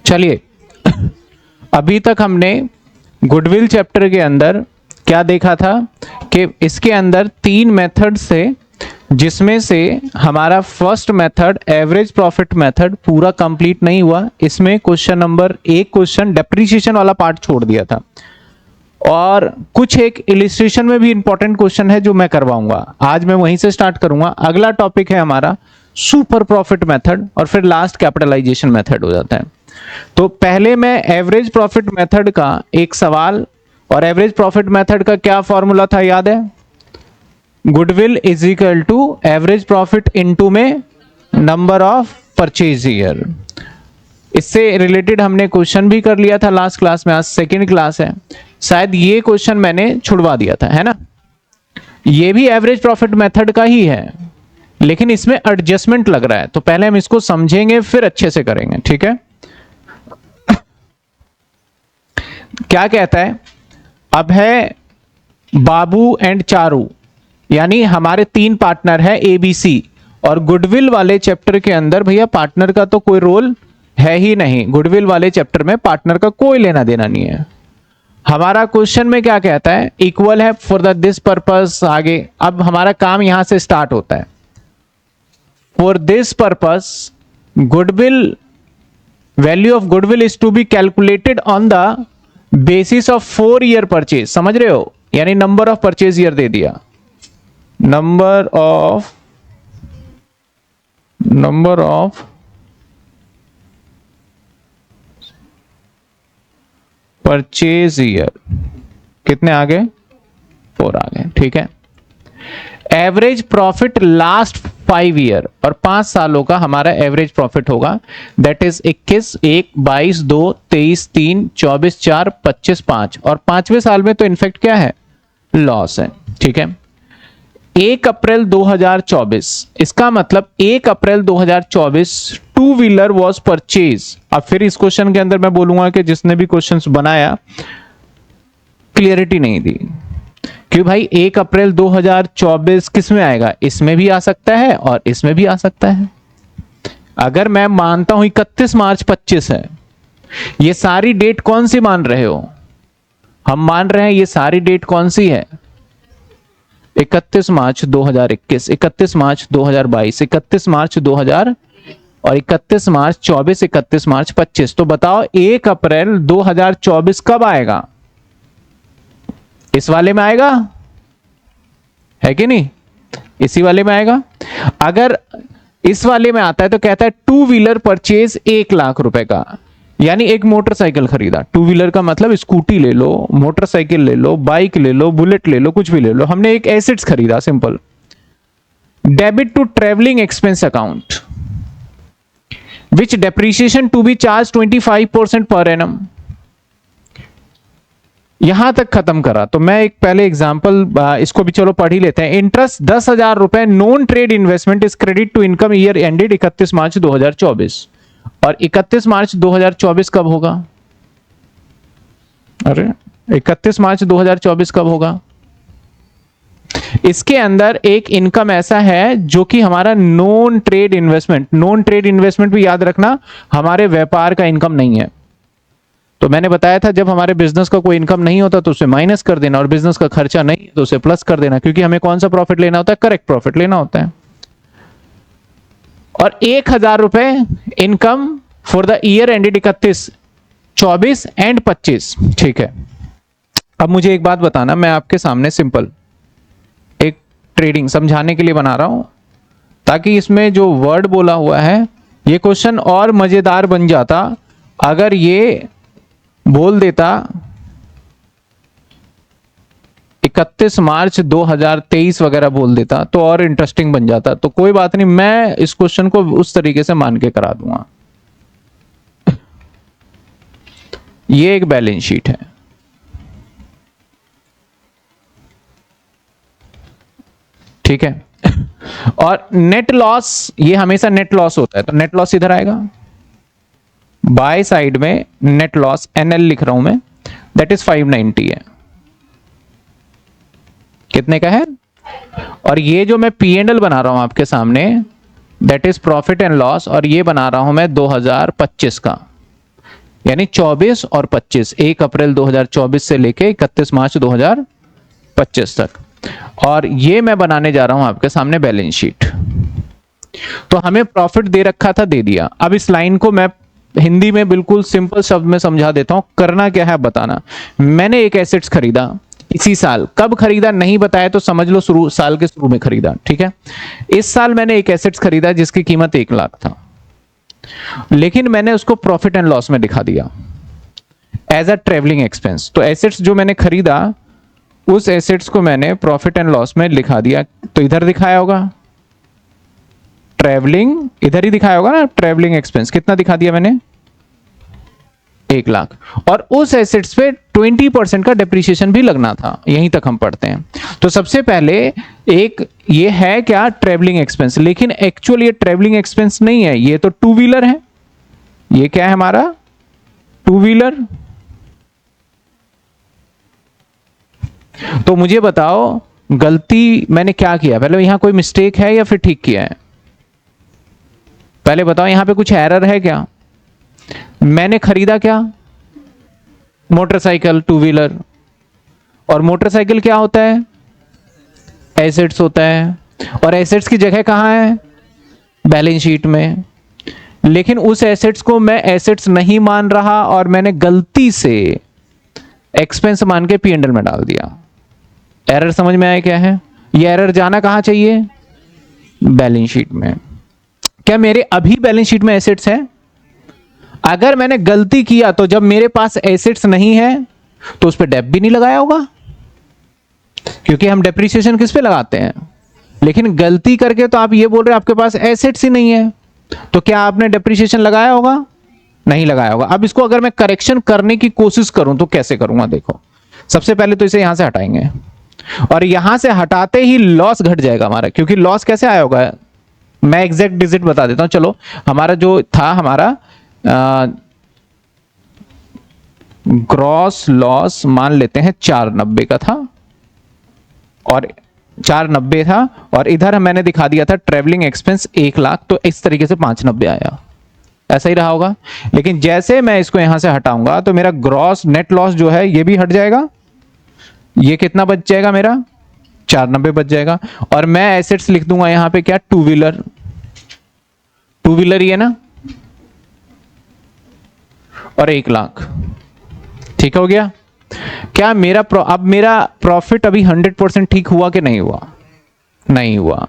चलिए, अभी तक हमने गुडविल चैप्टर के अंदर क्या देखा था कि इसके अंदर 3 मेथड्स थे, जिसमें से हमारा first method average profit method पूरा कंप्लीट नहीं हुआ। इसमें क्वेश्चन नंबर 1 क्वेश्चन डेप्रीशिएशन वाला पार्ट छोड़ दिया था, और कुछ एक इलिस्ट्रेशन में भी इंपॉर्टेंट क्वेश्चन है जो मैं करवाऊंगा। आज मैं वहीं से स्टार्ट करूंगा। अगला टॉपिक है हमारा सुपर प्रॉफिट मेथड, और फिर लास्ट कैपिटलाइजेशन मेथड हो जाता है। तो पहले मैं एवरेज प्रॉफिट मेथड का एक सवाल, और एवरेज प्रॉफिट मेथड का क्या फॉर्मूला था याद है? Goodwill is equal to average profit into में नंबर ऑफ परचेज ईयर। इससे रिलेटेड हमने क्वेश्चन भी कर लिया था लास्ट क्लास में, आज सेकंड क्लास है। शायद ये क्वेश्चन मैंने छुड़वा दिया था, है ना? ये भी एवरेज प्रॉफिट मेथड का ही है, लेकिन इसमें एडजस्टमेंट लग रहा है, तो पहले हम इसको समझेंगे फिर अच्छे से करेंगे, ठीक है? क्या कहता है? अब है बाबू एंड चारू, यानी हमारे 3 पार्टनर है ABC, और गुडविल वाले चैप्टर के अंदर भैया पार्टनर का तो कोई रोल है ही नहीं। गुडविल वाले चैप्टर में पार्टनर का कोई लेना देना नहीं है। हमारा क्वेश्चन में क्या कहता है? इक्वल है फॉर द दिस पर्पस। आगे अब हमारा काम यहां से स्टार्ट होता है। For this purpose goodwill, value of goodwill is to be calculated on the basis of 4 year purchase. समझ रहे हो? यानी नंबर ऑफ परचेज ईयर दे दिया, नंबर ऑफ परचेज ईयर कितने आ गए? 4 आ गए, ठीक है। एवरेज प्रॉफिट लास्ट 5 ईयर, और 5 सालों का हमारा एवरेज प्रॉफिट होगा, दैट इज 21, 1, 22, 2, 23, 3, 24, 4, 25, 5, और 5वें साल में तो इनफेक्ट क्या है? लॉस है, ठीक है। 1 अप्रैल 2024, इसका मतलब 1 अप्रैल 2024 टू व्हीलर वॉज परचेज। अब फिर इस क्वेश्चन के अंदर मैं बोलूंगा कि जिसने भी क्वेश्चंस बनाया क्लियरिटी नहीं दी, क्यों भाई? 1 अप्रैल 2024 किस में आएगा? इसमें भी आ सकता है और इसमें भी आ सकता है। अगर मैं मानता हूं 31 मार्च 25 है, ये सारी डेट कौन सी मान रहे हो? हम मान रहे हैं ये सारी डेट कौन सी है? 31 मार्च 2021, 31 मार्च 2022, 31 मार्च 2000 और 31 मार्च 24, 31 मार्च 25। तो बताओ 1 अप्रैल 2024 कब आएगा? इस वाले में आएगा, है कि नहीं? इसी वाले में आएगा। अगर इस वाले में आता है तो कहता है टू व्हीलर परचेज 1 लाख रुपए का, यानी एक मोटरसाइकिल खरीदा। टू व्हीलर का मतलब स्कूटी ले लो, मोटरसाइकिल ले लो, बाइक ले लो, बुलेट ले लो, कुछ भी ले लो। हमने एक एसेट्स खरीदा, simple. Debit to travelling expense account which depreciation to be charge 25% per annum. यहां तक खत्म करा तो मैं एक पहले एग्जांपल इसको भी चलो पढ़ ही लेते हैं। इंटरेस्ट 10,000 रुपए non trade investment is credit to income year ended 31 March 2024। और 31 मार्च 2024 कब होगा? अरे 31 मार्च 2024 कब होगा? इसके अंदर एक इनकम ऐसा है जो कि हमारा non trade investment, non trade investment भी याद रखना हमारे व्यापार का इनकम नहीं है। तो मैंने बताया था जब हमारे बिजनेस का कोई इनकम नहीं होता तो उसे माइनस कर देना, और बिजनेस का खर्चा नहीं तो उसे प्लस कर देना, क्योंकि हमें कौन सा प्रॉफिट लेना होता है? करेक्ट प्रॉफिट लेना होता है। और 1,000 रुपए income for the year ended 31, 24 and 25, ठीक है। अब मुझे एक बात बताना, मैं आपके सामने सिंपल एक ट्रेडिंग समझाने के लिए बना रहा हूं, ताकि इसमें जो वर्ड बोला हुआ है ये क्वेश्चन और मजेदार बन जाता अगर ये बोल देता 31 मार्च 2023 वगैरह बोल देता तो और इंटरेस्टिंग बन जाता। तो कोई बात नहीं, मैं इस क्वेश्चन को उस तरीके से मान के करा दूंगा। ये एक बैलेंस शीट है, ठीक है। और नेट लॉस, ये हमेशा नेट लॉस होता है, तो नेट लॉस इधर आएगा। बाय साइड में नेट लॉस NL लिख रहा हूं मैं, दैट इज 590 है। कितने का है? और ये जो मैं P&L बना रहा हूं आपके सामने, that is profit and loss, और ये बना रहा हूं मैं 2025 का। यानी 24 और 25, 1 अप्रैल 2024 से लेके 31 मार्च 2025 तक। और ये मैं बनाने जा रहा हूं आपके सामने बैलेंस शीट। तो हमें प्रॉफिट दे रखा था, दे दिया। अब इस लाइन को मैं हिंदी में बिल्कुल सिंपल शब्द में समझा देता हूं। करना क्या है बताना। मैंने एक एसेट्स खरीदा इसी साल, कब खरीदा नहीं बताया तो समझ लो शुरू साल के शुरू में खरीदा, ठीक है। इस साल मैंने एक एसेट्स खरीदा जिसकी कीमत 1 लाख था, लेकिन मैंने उसको प्रॉफिट एंड लॉस में दिखा दिया एज अ ट्रेवलिंग एक्सपेंस। तो एसेट्स जो मैंने खरीदा उस एसेट्स को मैंने प्रॉफिट एंड लॉस में लिखा दिया। तो इधर दिखाया होगा ट्रेवलिंग, इधर ही दिखाया होगा ना ट्रेवलिंग एक्सपेंस, कितना दिखा दिया मैंने 1 लाख। और उस एसेट्स पे 20% का डेप्रिसिएशन भी लगना था, यहीं तक हम पढ़ते हैं। तो सबसे पहले एक ये है क्या ट्रेवलिंग एक्सपेंस, लेकिन एक्चुअल ये ट्रेवलिंग एक्सपेंस नहीं है, ये तो टू व्हीलर है। ये क्या है हमारा टू व्हीलर। तो मुझे बताओ गलती मैंने क्या किया, पहले यहां कोई मिस्टेक है या फिर ठीक किया है, पहले बताओ यहां पे कुछ एरर है क्या। मैंने खरीदा क्या मोटरसाइकिल, टू व्हीलर, और मोटरसाइकिल क्या होता है एसेट्स होता है, और एसेट्स की जगह कहां है बैलेंस शीट में। लेकिन उस एसेट्स को मैं एसेट्स नहीं मान रहा और मैंने गलती से एक्सपेंस मान के P&L में डाल दिया। एरर समझ में आया क्या है। ये एरर जाना कहां चाहिए बैलेंस शीट में। क्या मेरे अभी बैलेंस शीट में एसेट्स है। अगर मैंने गलती किया तो जब मेरे पास एसेट्स नहीं है तो उस पर डेप भी नहीं लगाया होगा, क्योंकि हम डेप्रिसिएशन किस पे लगाते हैं। लेकिन गलती करके तो आप ये बोल रहे हैं आपके पास एसेट्स ही नहीं है, तो क्या आपने डेप्रिसिएशन लगाया होगा, नहीं लगाया होगा। अब इसको अगर मैं करेक्शन करने की कोशिश करूं तो कैसे करूंगा, देखो सबसे पहले तो इसे यहां से हटाएंगे और यहां से हटाते ही लॉस घट जाएगा हमारा, क्योंकि लॉस कैसे आया होगा मैं एग्जैक्ट डिजिट बता देता हूं। चलो हमारा जो था हमारा ग्रॉस लॉस मान लेते हैं 490 का था, और 490 था, और इधर मैंने दिखा दिया था ट्रेवलिंग एक्सपेंस 1 लाख, तो इस तरीके से 590 आया, ऐसा ही रहा होगा। लेकिन जैसे मैं इसको यहां से हटाऊंगा तो मेरा ग्रॉस नेट लॉस जो है ये भी हट जाएगा। ये कितना बच जाएगा मेरा 490 बच जाएगा। और मैं एसेट्स लिख दूंगा यहां पे क्या टू व्हीलर, टू व्हीलर ही है ना, और 1 लाख, ठीक हो गया। क्या मेरा अब मेरा प्रॉफिट अभी 100% ठीक हुआ कि नहीं हुआ, नहीं हुआ।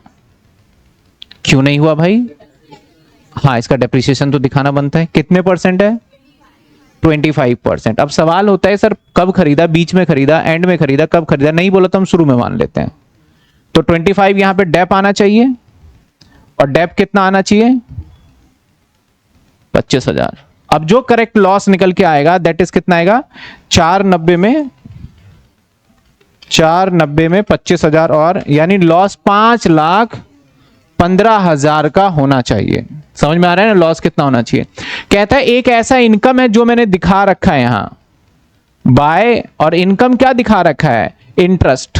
क्यों नहीं हुआ भाई, हाँ इसका डेप्रिसिएशन तो दिखाना बनता है। कितने परसेंट है 25%। अब सवाल होता है सर कब खरीदा, बीच में खरीदा, एंड में खरीदा, कब खरीदा, नहीं बोला तो हम शुरू में मान लेते हैं। तो 25 यहां पे डेप आना चाहिए, और डेप कितना आना चाहिए 25,000। अब जो करेक्ट लॉस निकल के आएगा दैट इज कितना आएगा 490 में 25,000, और यानी लॉस 5,15,000 का होना चाहिए। समझ में आ रहा है ना लॉस कितना होना चाहिए। कहता है एक ऐसा इनकम है जो मैंने दिखा रखा है यहां बाय, और इनकम क्या दिखा रखा है इंटरेस्ट,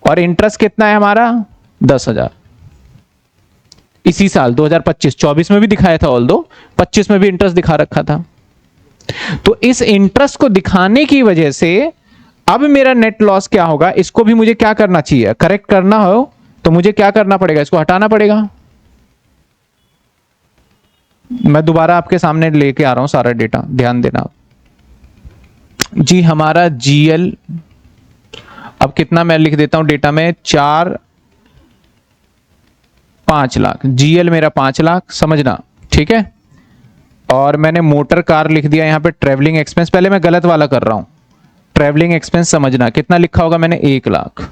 और इंटरेस्ट कितना है हमारा 10,000 इसी साल 2025, 24 में भी दिखाया था, ऑल दो 25 में भी इंटरेस्ट दिखा रखा था। तो इस इंटरेस्ट को दिखाने की वजह से अब मेरा नेट लॉस क्या होगा, इसको भी मुझे क्या करना चाहिए, करेक्ट करना हो तो मुझे क्या करना पड़ेगा, इसको हटाना पड़ेगा। मैं दोबारा आपके सामने लेके आ रहा हूं सारा डेटा, ध्यान देना जी। हमारा जीएल अब कितना मैं लिख देता हूं डेटा में 5 लाख, जीएल मेरा 5 लाख, समझना ठीक है। और मैंने मोटर कार लिख दिया यहां पे ट्रेवलिंग एक्सपेंस, पहले मैं गलत वाला कर रहा हूं, ट्रेवलिंग एक्सपेंस समझना कितना लिखा होगा मैंने 1 लाख,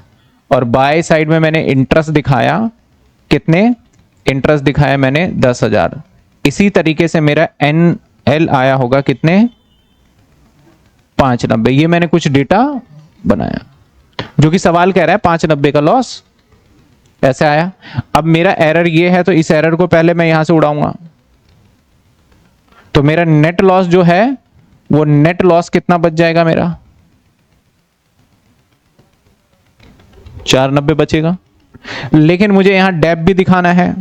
और बाय साइड में मैंने इंटरेस्ट दिखाया, कितने इंटरेस्ट दिखाया मैंने 10,000। इसी तरीके से मेरा एनएल आया होगा कितने 590। ये मैंने कुछ डेटा बनाया जो कि सवाल कह रहा है 590 का लॉस ऐसे आया। अब मेरा एरर ये है तो इस एरर को पहले मैं यहां से उड़ाऊंगा, तो मेरा नेट लॉस जो है वो नेट लॉस कितना बच जाएगा मेरा 490 बचेगा। लेकिन मुझे यहां डेप भी दिखाना है,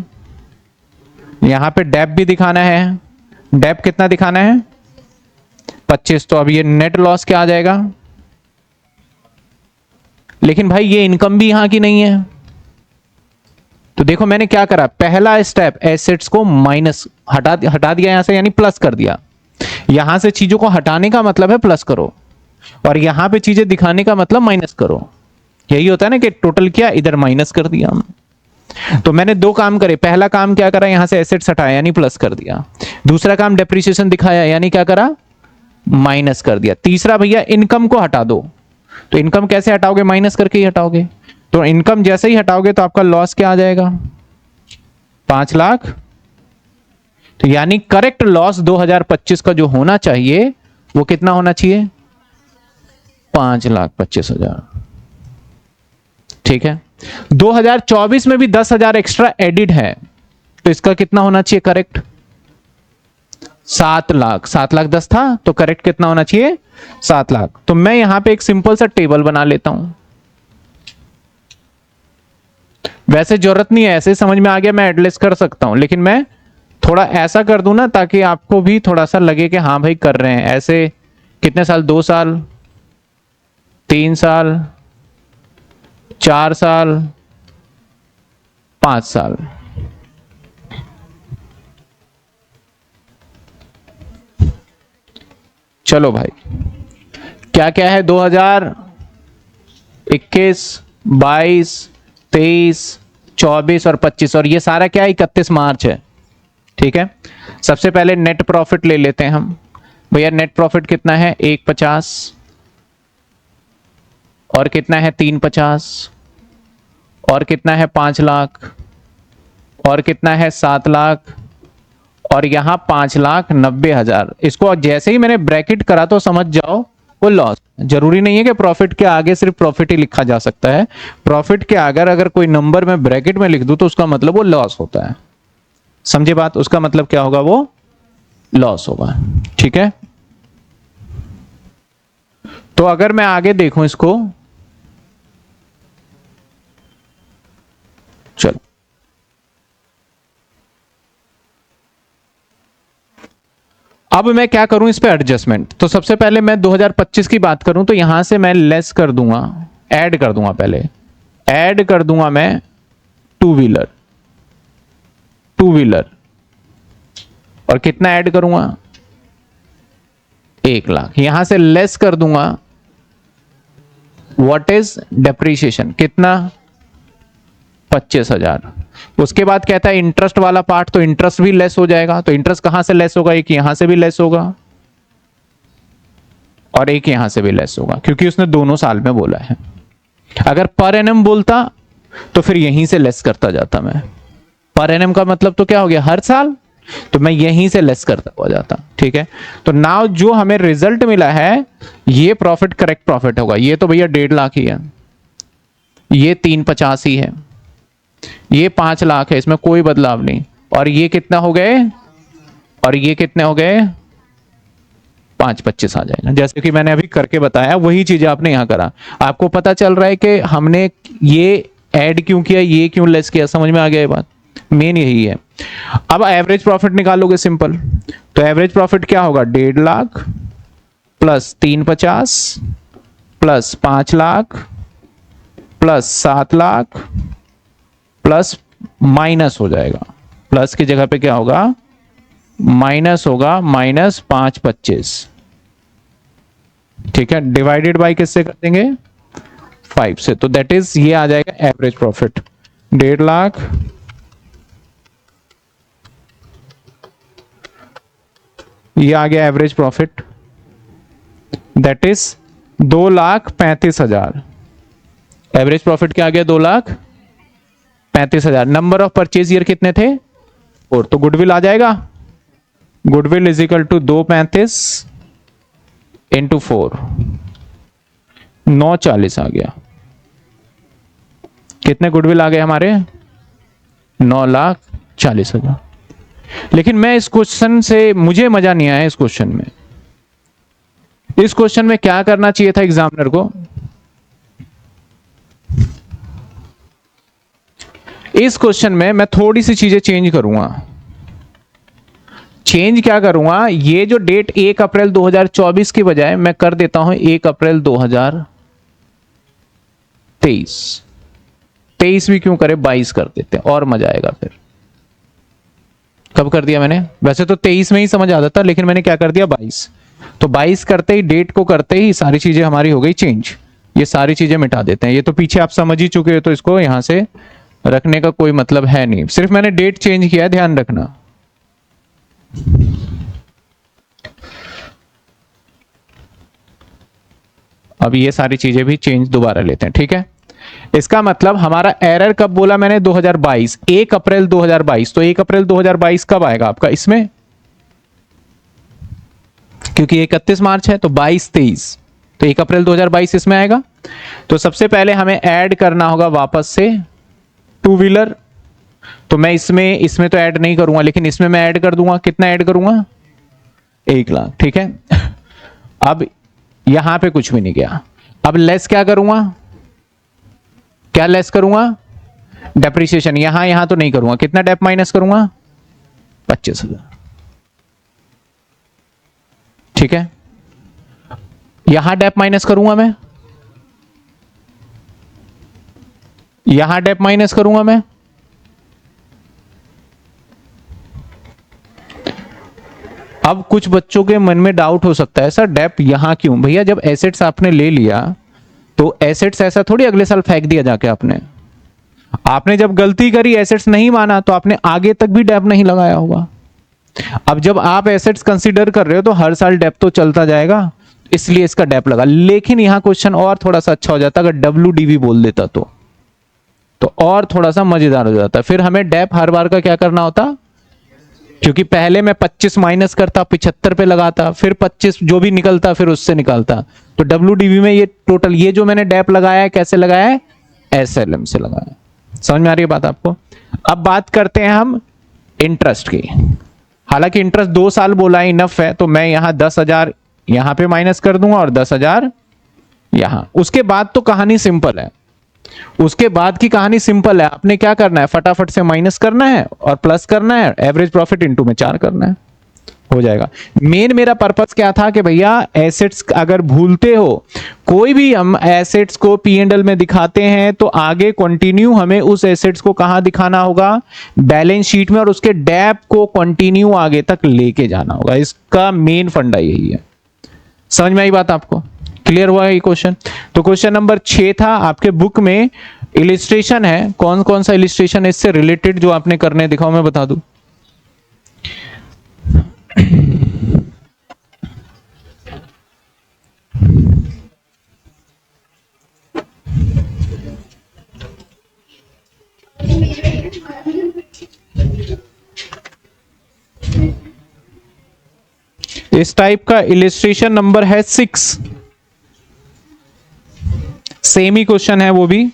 यहां पे डेप भी दिखाना है। डेप कितना दिखाना है 25, तो अब ये नेट लॉस क्या आ जाएगा? लेकिन भाई ये इनकम भी यहां की नहीं है। तो देखो मैंने क्या करा, पहला स्टेप एसेट्स को माइनस हटा दिया यहां से, यानी प्लस कर दिया। यहां से चीजों को हटाने का मतलब है प्लस करो, और यहां पे चीजें दिखाने का मतलब माइनस करो। यही होता है ना कि टोटल किया, इधर माइनस कर दिया हमने। तो मैंने दो काम करे, पहला काम क्या करा, यहां से एसेट्स हटाया यानी प्लस कर दिया। दूसरा काम डेप्रिसिएशन दिखाया यानी क्या करा, माइनस कर दिया। तीसरा भैया इनकम को हटा दो। तो इनकम कैसे हटाओगे, माइनस करके ही हटाओगे। तो इनकम जैसे ही हटाओगे तो आपका लॉस क्या आ जाएगा, 5 लाख। तो यानी करेक्ट लॉस 2025 का जो होना चाहिए वो कितना होना चाहिए, 5,25,000। ठीक है। 2024 में भी 10,000 एक्स्ट्रा एडिड है, तो इसका कितना होना चाहिए करेक्ट, 7 लाख। 7 लाख 10 था, तो करेक्ट कितना होना चाहिए, 7 लाख। तो मैं यहां पे एक सिंपल सा टेबल बना लेता हूं। वैसे जरूरत नहीं है, ऐसे समझ में आ गया, मैं एडजस्ट कर सकता हूं, लेकिन मैं थोड़ा ऐसा कर दूं ना ताकि आपको भी थोड़ा सा लगे कि हाँ भाई कर रहे हैं। ऐसे कितने साल, 2 साल, 3 साल, 4 साल, 5 साल। चलो भाई, क्या क्या है, 2021, 22, 23, 24 और 25, और ये सारा क्या है, 31 मार्च है। ठीक है। सबसे पहले नेट प्रॉफिट ले लेते हैं हम। भैया नेट प्रॉफिट कितना है, 150, और कितना है 350, और कितना है 5 लाख, और कितना है 7 लाख, और यहां 5,90,000। इसको जैसे ही मैंने ब्रैकेट करा तो समझ जाओ वो लॉस। जरूरी नहीं है कि प्रॉफिट के आगे सिर्फ प्रॉफिट ही लिखा जा सकता है। प्रॉफिट के अगर कोई नंबर में ब्रैकेट में लिख दूं तो उसका मतलब वो लॉस होता है। समझे बात, उसका मतलब क्या होगा, वो लॉस होगा। ठीक है। तो अगर मैं आगे देखूं इसको, चलो अब मैं क्या करूं इस पे एडजस्टमेंट। तो सबसे पहले मैं 2025 की बात करूं तो यहां से मैं लेस कर दूंगा, ऐड कर दूंगा, पहले ऐड कर दूंगा मैं टू व्हीलर, और कितना ऐड करूंगा, 1 लाख। यहां से लेस कर दूंगा व्हाट इज डेप्रीशिएशन, कितना, 25,000। उसके बाद कहता है इंटरेस्ट वाला पार्ट, तो इंटरेस्ट भी लेस हो जाएगा। तो इंटरेस्ट कहां से लेस होगा, एक यहां से भी लेस होगा और एक यहां से भी लेस होगा, क्योंकि उसने दोनों साल में बोला है। अगर पर एनम बोलता तो फिर यहीं से लेस करता जाता मैं। पर एनम का मतलब तो क्या हो गया, हर साल, तो मैं यहीं से लेस करता हुआ जाता। ठीक है। तो नाउ जो हमें रिजल्ट मिला है ये प्रॉफिट करेक्ट प्रॉफिट होगा। ये तो भैया 1.5 लाख ही है, ये 350 ही है, ये 5 लाख है, इसमें कोई बदलाव नहीं। और ये कितना हो गए, और ये कितने हो गए, 525 आ जाएगा। जैसे कि मैंने अभी करके बताया वही चीज आपने यहां करा। आपको पता चल रहा है कि हमने ये ऐड क्यों किया, ये क्यों लेस किया, समझ में आ गया ये बात, मेन यही है। अब एवरेज प्रॉफिट निकालोगे सिंपल, तो एवरेज प्रॉफिट क्या होगा, 1.5 lakh plus 350 plus 5 lakh plus 7 lakh plus minus हो जाएगा, प्लस की जगह पे क्या होगा, माइनस होगा, -525। ठीक है। डिवाइडेड बाय किससे कर देंगे, 5 से। तो दैट इज ये आ जाएगा एवरेज प्रॉफिट, 1.5 लाख ये आ गया average profit, that is 2,35,000। Average profit क्या आ गया, 2,35,000। नंबर ऑफ परचेज ईयर कितने थे, 4। तो गुडविल आ जाएगा, goodwill is equal to 235 into 4, 940 आ गया। कितने गुडविल आ गए हमारे, 9,40,000। लेकिन मैं इस क्वेश्चन से, मुझे मजा नहीं आया इस क्वेश्चन में। इस क्वेश्चन में क्या करना चाहिए था एग्जामिनर को, इस क्वेश्चन में मैं थोड़ी सी चीजें चेंज चेंज क्या करूंगा, ये जो डेट 1 अप्रैल 2024 की बजाय मैं कर देता हूं 1 अप्रैल 2023। 23 भी क्यों करे, 22 कर देते हैं और मजा आएगा फिर। कब कर दिया मैंने, वैसे तो 23 में ही समझ आ जाता, लेकिन मैंने क्या कर दिया 22। तो 22 करते ही, डेट को करते ही सारी चीजें हमारी हो गई चेंज। ये सारी चीजें मिटा देते हैं, ये तो पीछे आप समझ ही चुके हो, तो इसको यहां से रखने का कोई मतलब है नहीं, सिर्फ मैंने डेट चेंज किया, ध्यान रखना। अब ये सारी चीजें भी चेंज दोबारा लेते हैं, ठीक है। इसका मतलब हमारा एरर कब बोला मैंने, 2022, 1 अप्रैल 2022। तो 1 अप्रैल 2022 कब आएगा आपका इसमें, क्योंकि 31 मार्च है, तो 22 23, तो 1 अप्रैल 2022 इसमें आएगा। तो सबसे पहले हमें ऐड करना होगा वापस से टू व्हीलर। तो मैं इसमें तो ऐड नहीं करूंगा, लेकिन इसमें मैं ऐड कर दूंगा। कितना ऐड करूंगा, 1 लाख, ठीक है। अब यहां पे कुछ भी नहीं गया। अब लेस क्या करूंगा, क्या लेस करूंगा, डेप्रिसिएशन। यहां तो नहीं करूंगा, कितना डेप माइनस करूंगा, 25,000, ठीक है। यहां डेप माइनस करूंगा मैं, यहां डेप माइनस करूंगा मैं। अब कुछ बच्चों के मन में डाउट हो सकता है, सर डेप यहां क्यों, भैया जब एसेट्स आपने ले लिया तो एसेट्स ऐसा थोड़ी अगले साल फेंक दिया जाके आपने जब गलती करी, एसेट्स नहीं माना, तो आपने आगे तक भी डेप नहीं लगाया होगा। अब जब आप एसेट्स कंसीडर कर रहे हो तो हर साल डेप तो चलता जाएगा, इसलिए इसका डेप लगा। लेकिन यहां क्वेश्चन और थोड़ा सा अच्छा हो जाता अगर WDV बोल देता तो और थोड़ा सा मजेदार हो जाता। फिर हमें डेप हर बार का क्या करना होता, क्योंकि पहले मैं 25 माइनस करता, 75 पे लगाता, फिर 25 जो भी निकलता फिर उससे निकालता। तो WDV में ये टोटल, ये जो मैंने डेप लगाया है कैसे लगाया है, SLM से लगाया। समझ में आ रही है बात आपको। अब बात करते हैं हम इंटरेस्ट की। हालांकि इंटरेस्ट 2 साल बोला है, इनफ है, तो मैं यहां 10,000 यहां पे माइनस कर दूंगा और 10,000 यहां। उसके बाद तो कहानी सिंपल है, उसके बाद की कहानी सिंपल है। आपने क्या करना है, फटाफट से माइनस करना है और प्लस करना है, एवरेज प्रॉफिट इनटू में 4 करना है, हो जाएगा। मेन मेरा पर्पस क्या था कि भैया एसेट्स अगर भूलते हो, कोई भी हम एसेट्स को P&L में दिखाते हैं तो आगे कंटिन्यू हमें उस एसेट्स को कहां दिखाना होगा, बैलेंस शीट में, और उसके डेप को कंटिन्यू आगे तक लेके जाना होगा। इसका मेन फंडा यही है। समझ में आई बात आपको, क्लियर हुआ ये क्वेश्चन। तो क्वेश्चन नंबर 6 था आपके बुक में, इलिस्ट्रेशन है। कौन कौन सा इलिस्ट्रेशन है इससे रिलेटेड जो आपने करने दिखाओ, मैं बता दूं। इस टाइप का इलिस्ट्रेशन नंबर है 6, सेम ही क्वेश्चन है वो भी।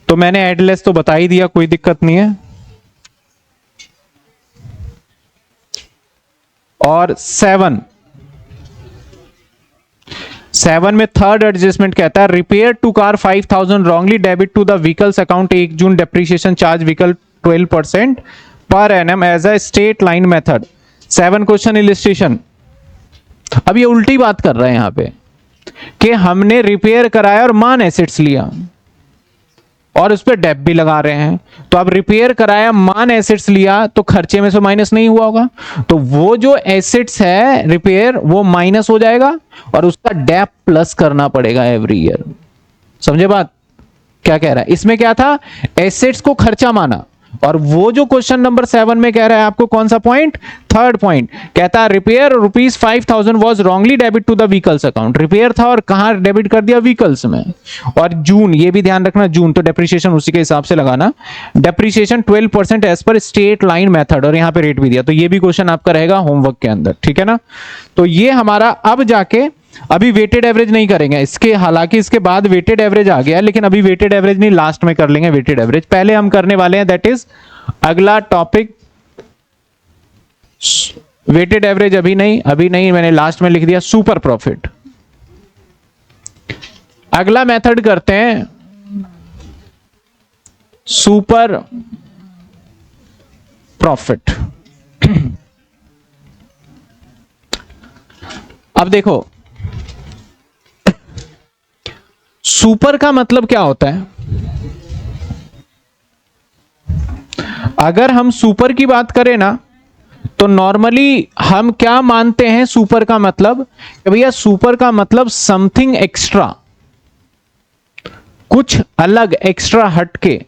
तो मैंने एडलेस तो बता ही दिया, कोई दिक्कत नहीं है। और 7 में थर्ड एडजस्टमेंट कहता है, repair to car 5,000 wrongly debit to the vehicles account 1 June, depreciation charge vehicle 12% per annum as a straight line method. 7 question illustration. अब ये उल्टी बात कर रहे हैं यहां पे कि हमने रिपेयर कराया और मान एसेट्स लिया और उस पर डेप भी लगा रहे हैं। तो अब रिपेयर कराया, मान एसेट्स लिया, तो खर्चे में से माइनस नहीं हुआ होगा, तो वो जो एसेट्स है रिपेयर वो माइनस हो जाएगा और उसका डेप प्लस करना पड़ेगा एवरी ईयर। समझे बात क्या कह रहा है। इसमें क्या था, एसेट्स को खर्चा माना, और वो जो क्वेश्चन नंबर 7 में कह रहा है आपको कौन सा पॉइंट, थर्ड पॉइंट कहता है repair ₹5,000 was wrongly debit to the vehicles account. Repair था और कहां डेबिट कर दिया, व्हीकल्स में। और जून, ये भी ध्यान रखना, जून तो डेप्रिसिएशन उसी के हिसाब से लगाना, depreciation 12% as per straight line method, और यहां पे रेट भी दिया। तो ये भी क्वेश्चन आपका रहेगा होमवर्क के अंदर, ठीक है ना। तो ये हमारा अब जाके, अभी वेटेड एवरेज नहीं करेंगे इसके, हालांकि इसके बाद वेटेड एवरेज आ गया, लेकिन अभी वेटेड एवरेज नहीं, लास्ट में कर लेंगे वेटेड एवरेज। पहले हम करने वाले हैं, दैट इज अगला टॉपिक वेटेड एवरेज। अभी नहीं, मैंने लास्ट में लिख दिया सुपर प्रॉफिट। अगला मेथड करते हैं सुपर प्रॉफिट। अब देखो, सुपर का मतलब क्या होता है? अगर हम सुपर की बात करें ना, तो नॉर्मली हम क्या मानते हैं सुपर का मतलब? कि भैया सुपर का मतलब समथिंग एक्स्ट्रा, कुछ अलग, एक्स्ट्रा हटके।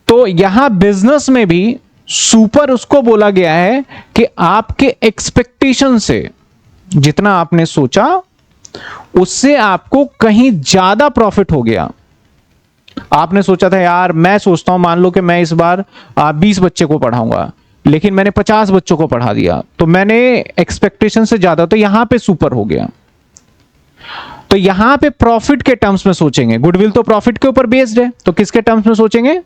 तो यहां बिजनेस में भी सुपर उसको बोला गया है कि आपके एक्सपेक्टेशन से, जितना आपने सोचा उससे आपको कहीं ज्यादा प्रॉफिट हो गया। आपने सोचा था यार, मैं सोचता हूं, मान लो कि मैं इस बार 20 बच्चे को पढ़ाऊंगा, लेकिन मैंने 50 बच्चों को पढ़ा दिया, तो मैंने एक्सपेक्टेशन से ज्यादा, तो यहां पे सुपर हो गया। तो यहां पे प्रॉफिट के टर्म्स में सोचेंगे। गुडविल तो प्रॉफिट के ऊपर बेस्ड है, तो किसके टर्म्स में सोचेंगे?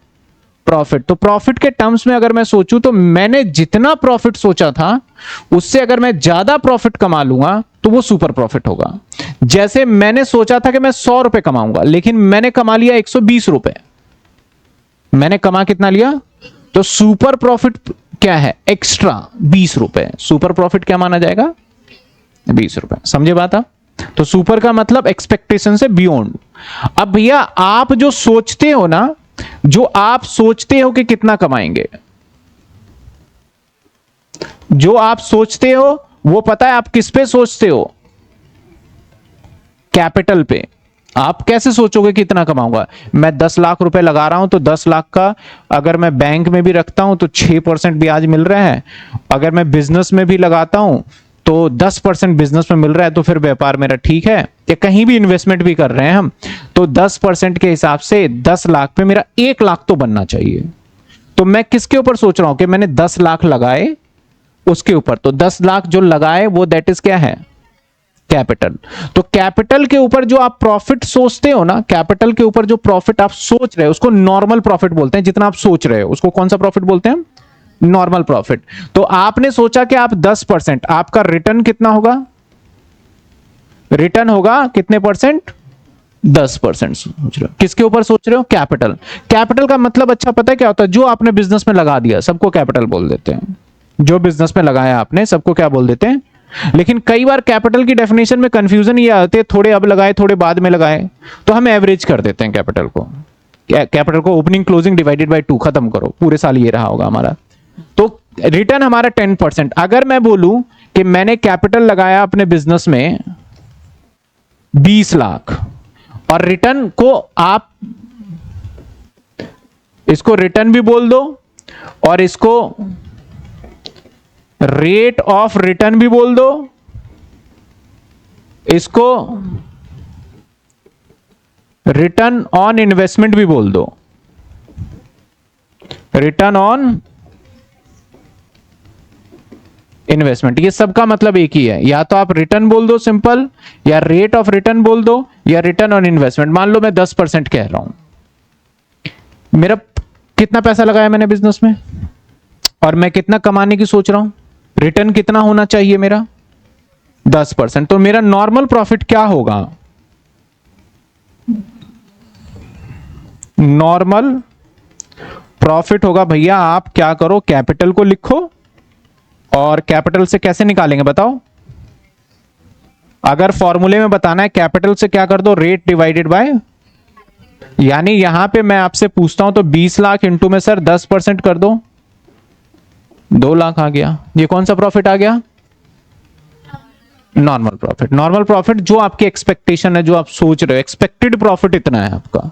प्रॉफिट। तो प्रॉफिट के टर्म्स में अगर मैं सोचूं, तो मैंने जितना प्रॉफिट सोचा था उससे अगर मैं ज्यादा प्रॉफिट कमा लूंगा तो वो सुपर प्रॉफिट होगा। जैसे मैंने सोचा था कि मैं 100 रुपए कमाऊंगा, लेकिन मैंने कमा लिया 120 रुपए। मैंने कमा कितना लिया? तो सुपर प्रॉफिट क्या है? एक्स्ट्रा 20 रुपए। सुपर प्रॉफिट क्या माना जाएगा? 20 रुपए। समझे बात आप? तो सुपर का मतलब एक्सपेक्टेशन से बियॉन्ड। अब भैया आप जो सोचते हो ना, जो आप सोचते हो कि कितना कमाएंगे, जो आप सोचते हो वो पता है आप किस पे सोचते हो? कैपिटल पे। आप कैसे सोचोगे कितना कमाऊंगा? मैं 10 लाख रुपए लगा रहा हूं, तो 10 लाख का अगर मैं बैंक में भी रखता हूं तो 6% ब्याज मिल रहा है। अगर मैं बिजनेस में भी लगाता हूं तो 10% बिजनेस में मिल रहा है, तो फिर व्यापार मेरा ठीक है। या कहीं भी इन्वेस्टमेंट भी कर रहे हैं हम, तो 10% के हिसाब से 10 लाख पे मेरा 1 लाख तो बनना चाहिए। तो मैं किसके ऊपर सोच रहा हूं कि मैंने 10 लाख लगाए, उसके ऊपर। तो 10 लाख जो लगाए वो दैट इज क्या है? कैपिटल। तो कैपिटल के ऊपर जो आप प्रॉफिट सोचते हो ना, कैपिटल के ऊपर जो प्रॉफिट आप सोच रहे हो उसको नॉर्मल प्रॉफिट बोलते हैं। जितना आप सोच रहे हो उसको कौन सा प्रॉफिट बोलते हैं? Normal profit. तो आपने सोचा कि आप 10%, आपका रिटर्न कितना होगा? रिटर्न होगा कितने परसेंट? 10% सोच रहे हो। किसके ऊपर सोच रहे हो? कैपिटल। कैपिटल का मतलब अच्छा पता है क्या होता है? जो आपने बिजनेस में लगा दिया सबको कैपिटल बोल देते हैं। जो बिजनेस में लगाया आपने सबको क्या बोल देते हैं? लेकिन कई बार कैपिटल की डेफिनेशन में कंफ्यूजन ये आते हैं, थोड़े अब लगाए थोड़े बाद में लगाए, तो हम एवरेज कर देते हैं कैपिटल को। कैपिटल को ओपनिंग क्लोजिंग डिवाइडेड बाय 2 खत्म करो, पूरे साल ये रहा होगा हमारा। तो रिटर्न हमारा 10%। अगर मैं बोलूं कि मैंने कैपिटल लगाया अपने बिजनेस में 20 लाख, और रिटर्न को आप इसको रिटर्न भी बोल दो और इसको रेट ऑफ रिटर्न भी बोल दो, इसको रिटर्न ऑन इन्वेस्टमेंट भी बोल दो। रिटर्न ऑन इन्वेस्टमेंट, ये सबका मतलब एक ही है। या तो आप रिटर्न बोल दो सिंपल, या रेट ऑफ रिटर्न बोल दो, या रिटर्न ऑन इन्वेस्टमेंट। मान लो मैं 10% कह रहा हूं, मेरा कितना पैसा लगाया मैंने बिजनेस में और मैं कितना कमाने की सोच रहा हूं, रिटर्न कितना होना चाहिए मेरा? 10%। तो मेरा नॉर्मल प्रॉफिट क्या होगा? नॉर्मल प्रॉफिट होगा भैया, आप क्या करो, कैपिटल को लिखो, और कैपिटल से कैसे निकालेंगे बताओ? अगर फॉर्मूले में बताना है, कैपिटल से क्या कर दो? रेट डिवाइडेड बाय, यानी यहां पे मैं आपसे पूछता हूं तो 20 लाख इंटू में सर 10% कर दो, 2 लाख आ गया। ये कौन सा प्रॉफिट आ गया? Normal profit. नॉर्मल प्रॉफिट जो आपकी एक्सपेक्टेशन है, जो आप सोच रहे हो, एक्सपेक्टेड प्रॉफिट इतना है आपका,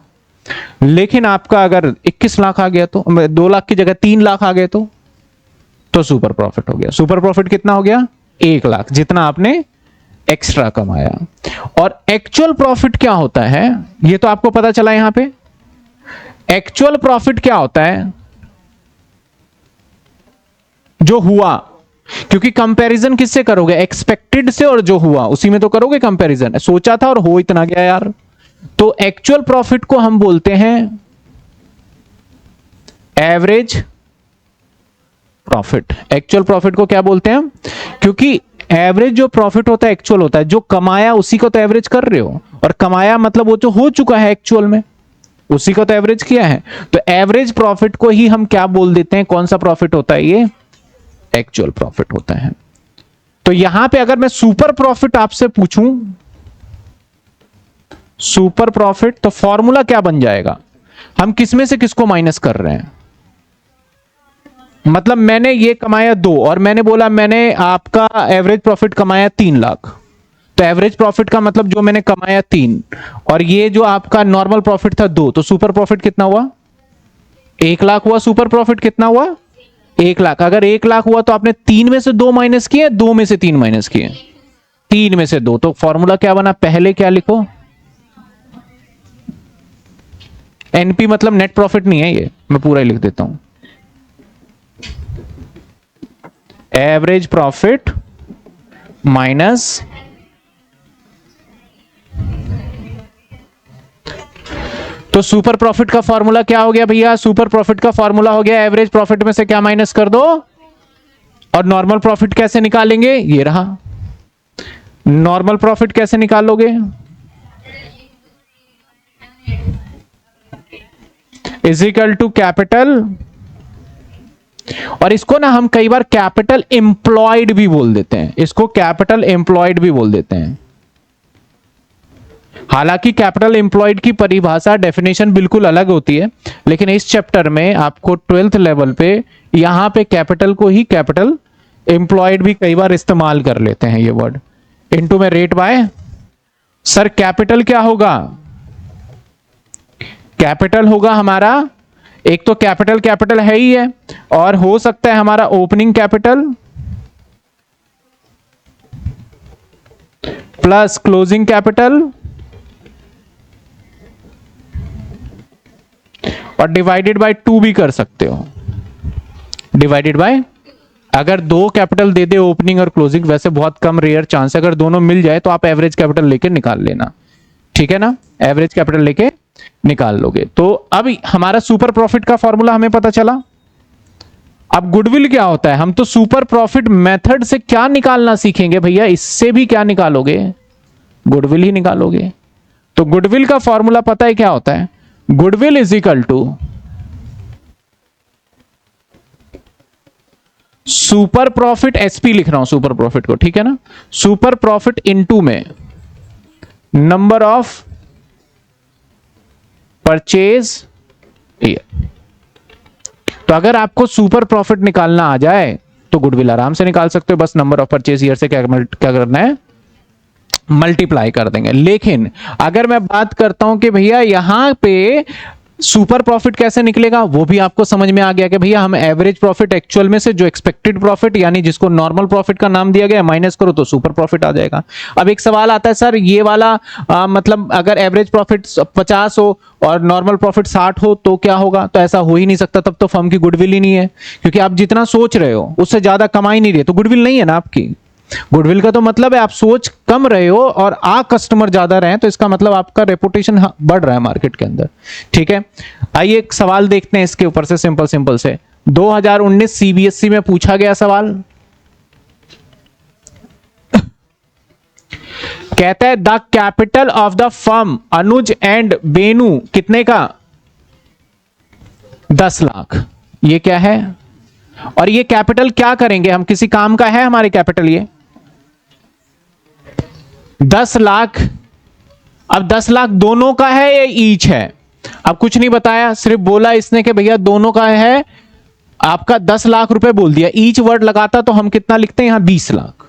लेकिन आपका अगर 21 लाख आ गया, तो 2 लाख की जगह 3 लाख आ गए, तो सुपर प्रॉफिट हो गया। सुपर प्रॉफिट कितना हो गया? 1 लाख, जितना आपने एक्स्ट्रा कमाया। और एक्चुअल प्रॉफिट क्या होता है, ये तो आपको पता चला यहां पे। एक्चुअल प्रॉफिट क्या होता है? जो हुआ, क्योंकि कंपैरिजन किससे करोगे? एक्सपेक्टेड से, और जो हुआ उसी में तो करोगे कंपैरिजन। सोचा था और हो इतना गया यार। तो एक्चुअल प्रॉफिट को हम बोलते हैं एवरेज प्रॉफिट। एक्चुअल प्रॉफिट को क्या बोलते हैं हम? क्योंकि एवरेज जो प्रॉफिट होता है एक्चुअल होता है। जो कमाया उसी को तो एवरेज कर रहे हो, और कमाया मतलब वो जो हो चुका है एक्चुअल में, उसी को तो एवरेज किया है। तो एवरेज प्रॉफिट को ही हम क्या बोल देते हैं? कौन सा प्रॉफिट होता है ये? एक्चुअल प्रॉफिट होता है। तो यहां पे अगर मैं सुपर प्रॉफिट आपसे पूछूं, सुपर प्रॉफिट, तो फॉर्मूला क्या बन जाएगा? हम किसमें से किसको माइनस कर रहे हैं? मतलब मैंने ये कमाया 2 और मैंने बोला मैंने आपका एवरेज प्रॉफिट कमाया 3 लाख, तो एवरेज प्रॉफिट का मतलब जो मैंने कमाया 3, और ये जो आपका नॉर्मल प्रॉफिट था 2, तो सुपर प्रॉफिट कितना हुआ? 1 लाख हुआ। सुपर प्रॉफिट कितना हुआ? 1 लाख। अगर 1 लाख हुआ तो आपने 3 में से 2 माइनस किए, 2 में से 3 माइनस किए, 3 में से 2। तो फॉर्मूला क्या बना? पहले क्या लिखो? एनपी मतलब नेट प्रॉफिट नहीं है, ये मैं पूरा ही लिख देता हूं। एवरेज प्रॉफिट माइनस तो सुपर प्रॉफिट का फॉर्मूला क्या हो गया भैया? सुपर प्रॉफिट का फॉर्मूला हो गया एवरेज प्रॉफिट में से क्या माइनस कर दो, और नॉर्मल प्रॉफिट कैसे निकालेंगे? ये रहा। नॉर्मल प्रॉफिट कैसे निकालोगे? इज इक्वल टू कैपिटल, और इसको ना हम कई बार कैपिटल एम्प्लॉयड भी बोल देते हैं, इसको कैपिटल एम्प्लॉयड भी बोल देते हैं। हालांकि कैपिटल एम्प्लॉयड की परिभाषा डेफिनेशन बिल्कुल अलग होती है, लेकिन इस चैप्टर में आपको 12th लेवल पे यहां पे कैपिटल को ही कैपिटल एम्प्लॉयड भी कई बार इस्तेमाल कर लेते हैं ये वर्ड। इनटू में रेट बाय, सर कैपिटल क्या होगा? कैपिटल होगा हमारा, एक तो कैपिटल कैपिटल है ही है, और हो सकता है हमारा opening capital plus closing capital और डिवाइडेड बाय 2 भी कर सकते हो। डिवाइडेड बाय, अगर 2 कैपिटल दे दे ओपनिंग और क्लोजिंग, वैसे बहुत कम रेयर चांस है, अगर दोनों मिल जाए तो आप एवरेज कैपिटल लेके निकाल लेना, ठीक है ना? एवरेज कैपिटल लेके निकाल लोगे। तो अब हमारा सुपर प्रॉफिट का फॉर्मूला हमें पता चला। अब गुडविल क्या होता है? हम तो सुपर प्रॉफिट मेथड से क्या निकालना सीखेंगे भैया, इससे भी क्या निकालोगे? गुडविल ही निकालोगे। तो गुडविल का फॉर्मूला पता है क्या होता है? Goodwill is equal to super profit, SP लिख रहा हूं सुपर प्रॉफिट को, ठीक है ना? सुपर प्रॉफिट इनटू में नंबर ऑफ परचेज ईयर। तो अगर आपको सुपर प्रॉफिट निकालना आ जाए तो गुडविल आराम से निकाल सकते हो, बस नंबर ऑफ परचेज ईयर से क्या करना है? मल्टीप्लाई कर देंगे। लेकिन अगर मैं बात करता हूं कि भैया यहां पे सुपर प्रॉफिट कैसे निकलेगा, वो भी आपको समझ में आ गया कि भैया हम एवरेज प्रॉफिट एक्चुअल में से जो एक्सपेक्टेड प्रॉफिट, यानी जिसको नॉर्मल प्रॉफिट का नाम दिया गया, माइनस करो तो सुपर प्रॉफिट आ जाएगा। अब एक सवाल आता है, सर ये वाला मतलब अगर एवरेज प्रॉफिट 50 हो और नॉर्मल प्रॉफिट 60 हो तो क्या होगा? तो ऐसा हो ही नहीं सकता, तब तो फर्म की गुडविल ही नहीं है, क्योंकि आप जितना सोच रहे हो उससे ज्यादा कमा ही नहीं रहे, तो गुडविल नहीं है ना आपकी। गुडविल का तो मतलब है आप सोच कम रहे हो और कस्टमर ज्यादा रहे, तो इसका मतलब आपका रेपुटेशन बढ़ रहा है मार्केट के अंदर, ठीक है? आइए एक सवाल देखते हैं इसके ऊपर से, सिंपल से 2019 सीबीएसई में पूछा गया सवाल। कहता है the capital of the firm Anuj and Benu कितने का? 10 लाख। ये क्या है? और ये कैपिटल क्या करेंगे हम? किसी काम का है हमारे कैपिटल? ये 10 लाख। अब 10 लाख दोनों का है या ईच है? अब कुछ नहीं बताया, सिर्फ बोला इसने कि भैया दोनों का है, आपका 10 लाख रुपए बोल दिया। ईच वर्ड लगाता तो हम कितना लिखते हैं यहां? 20 लाख।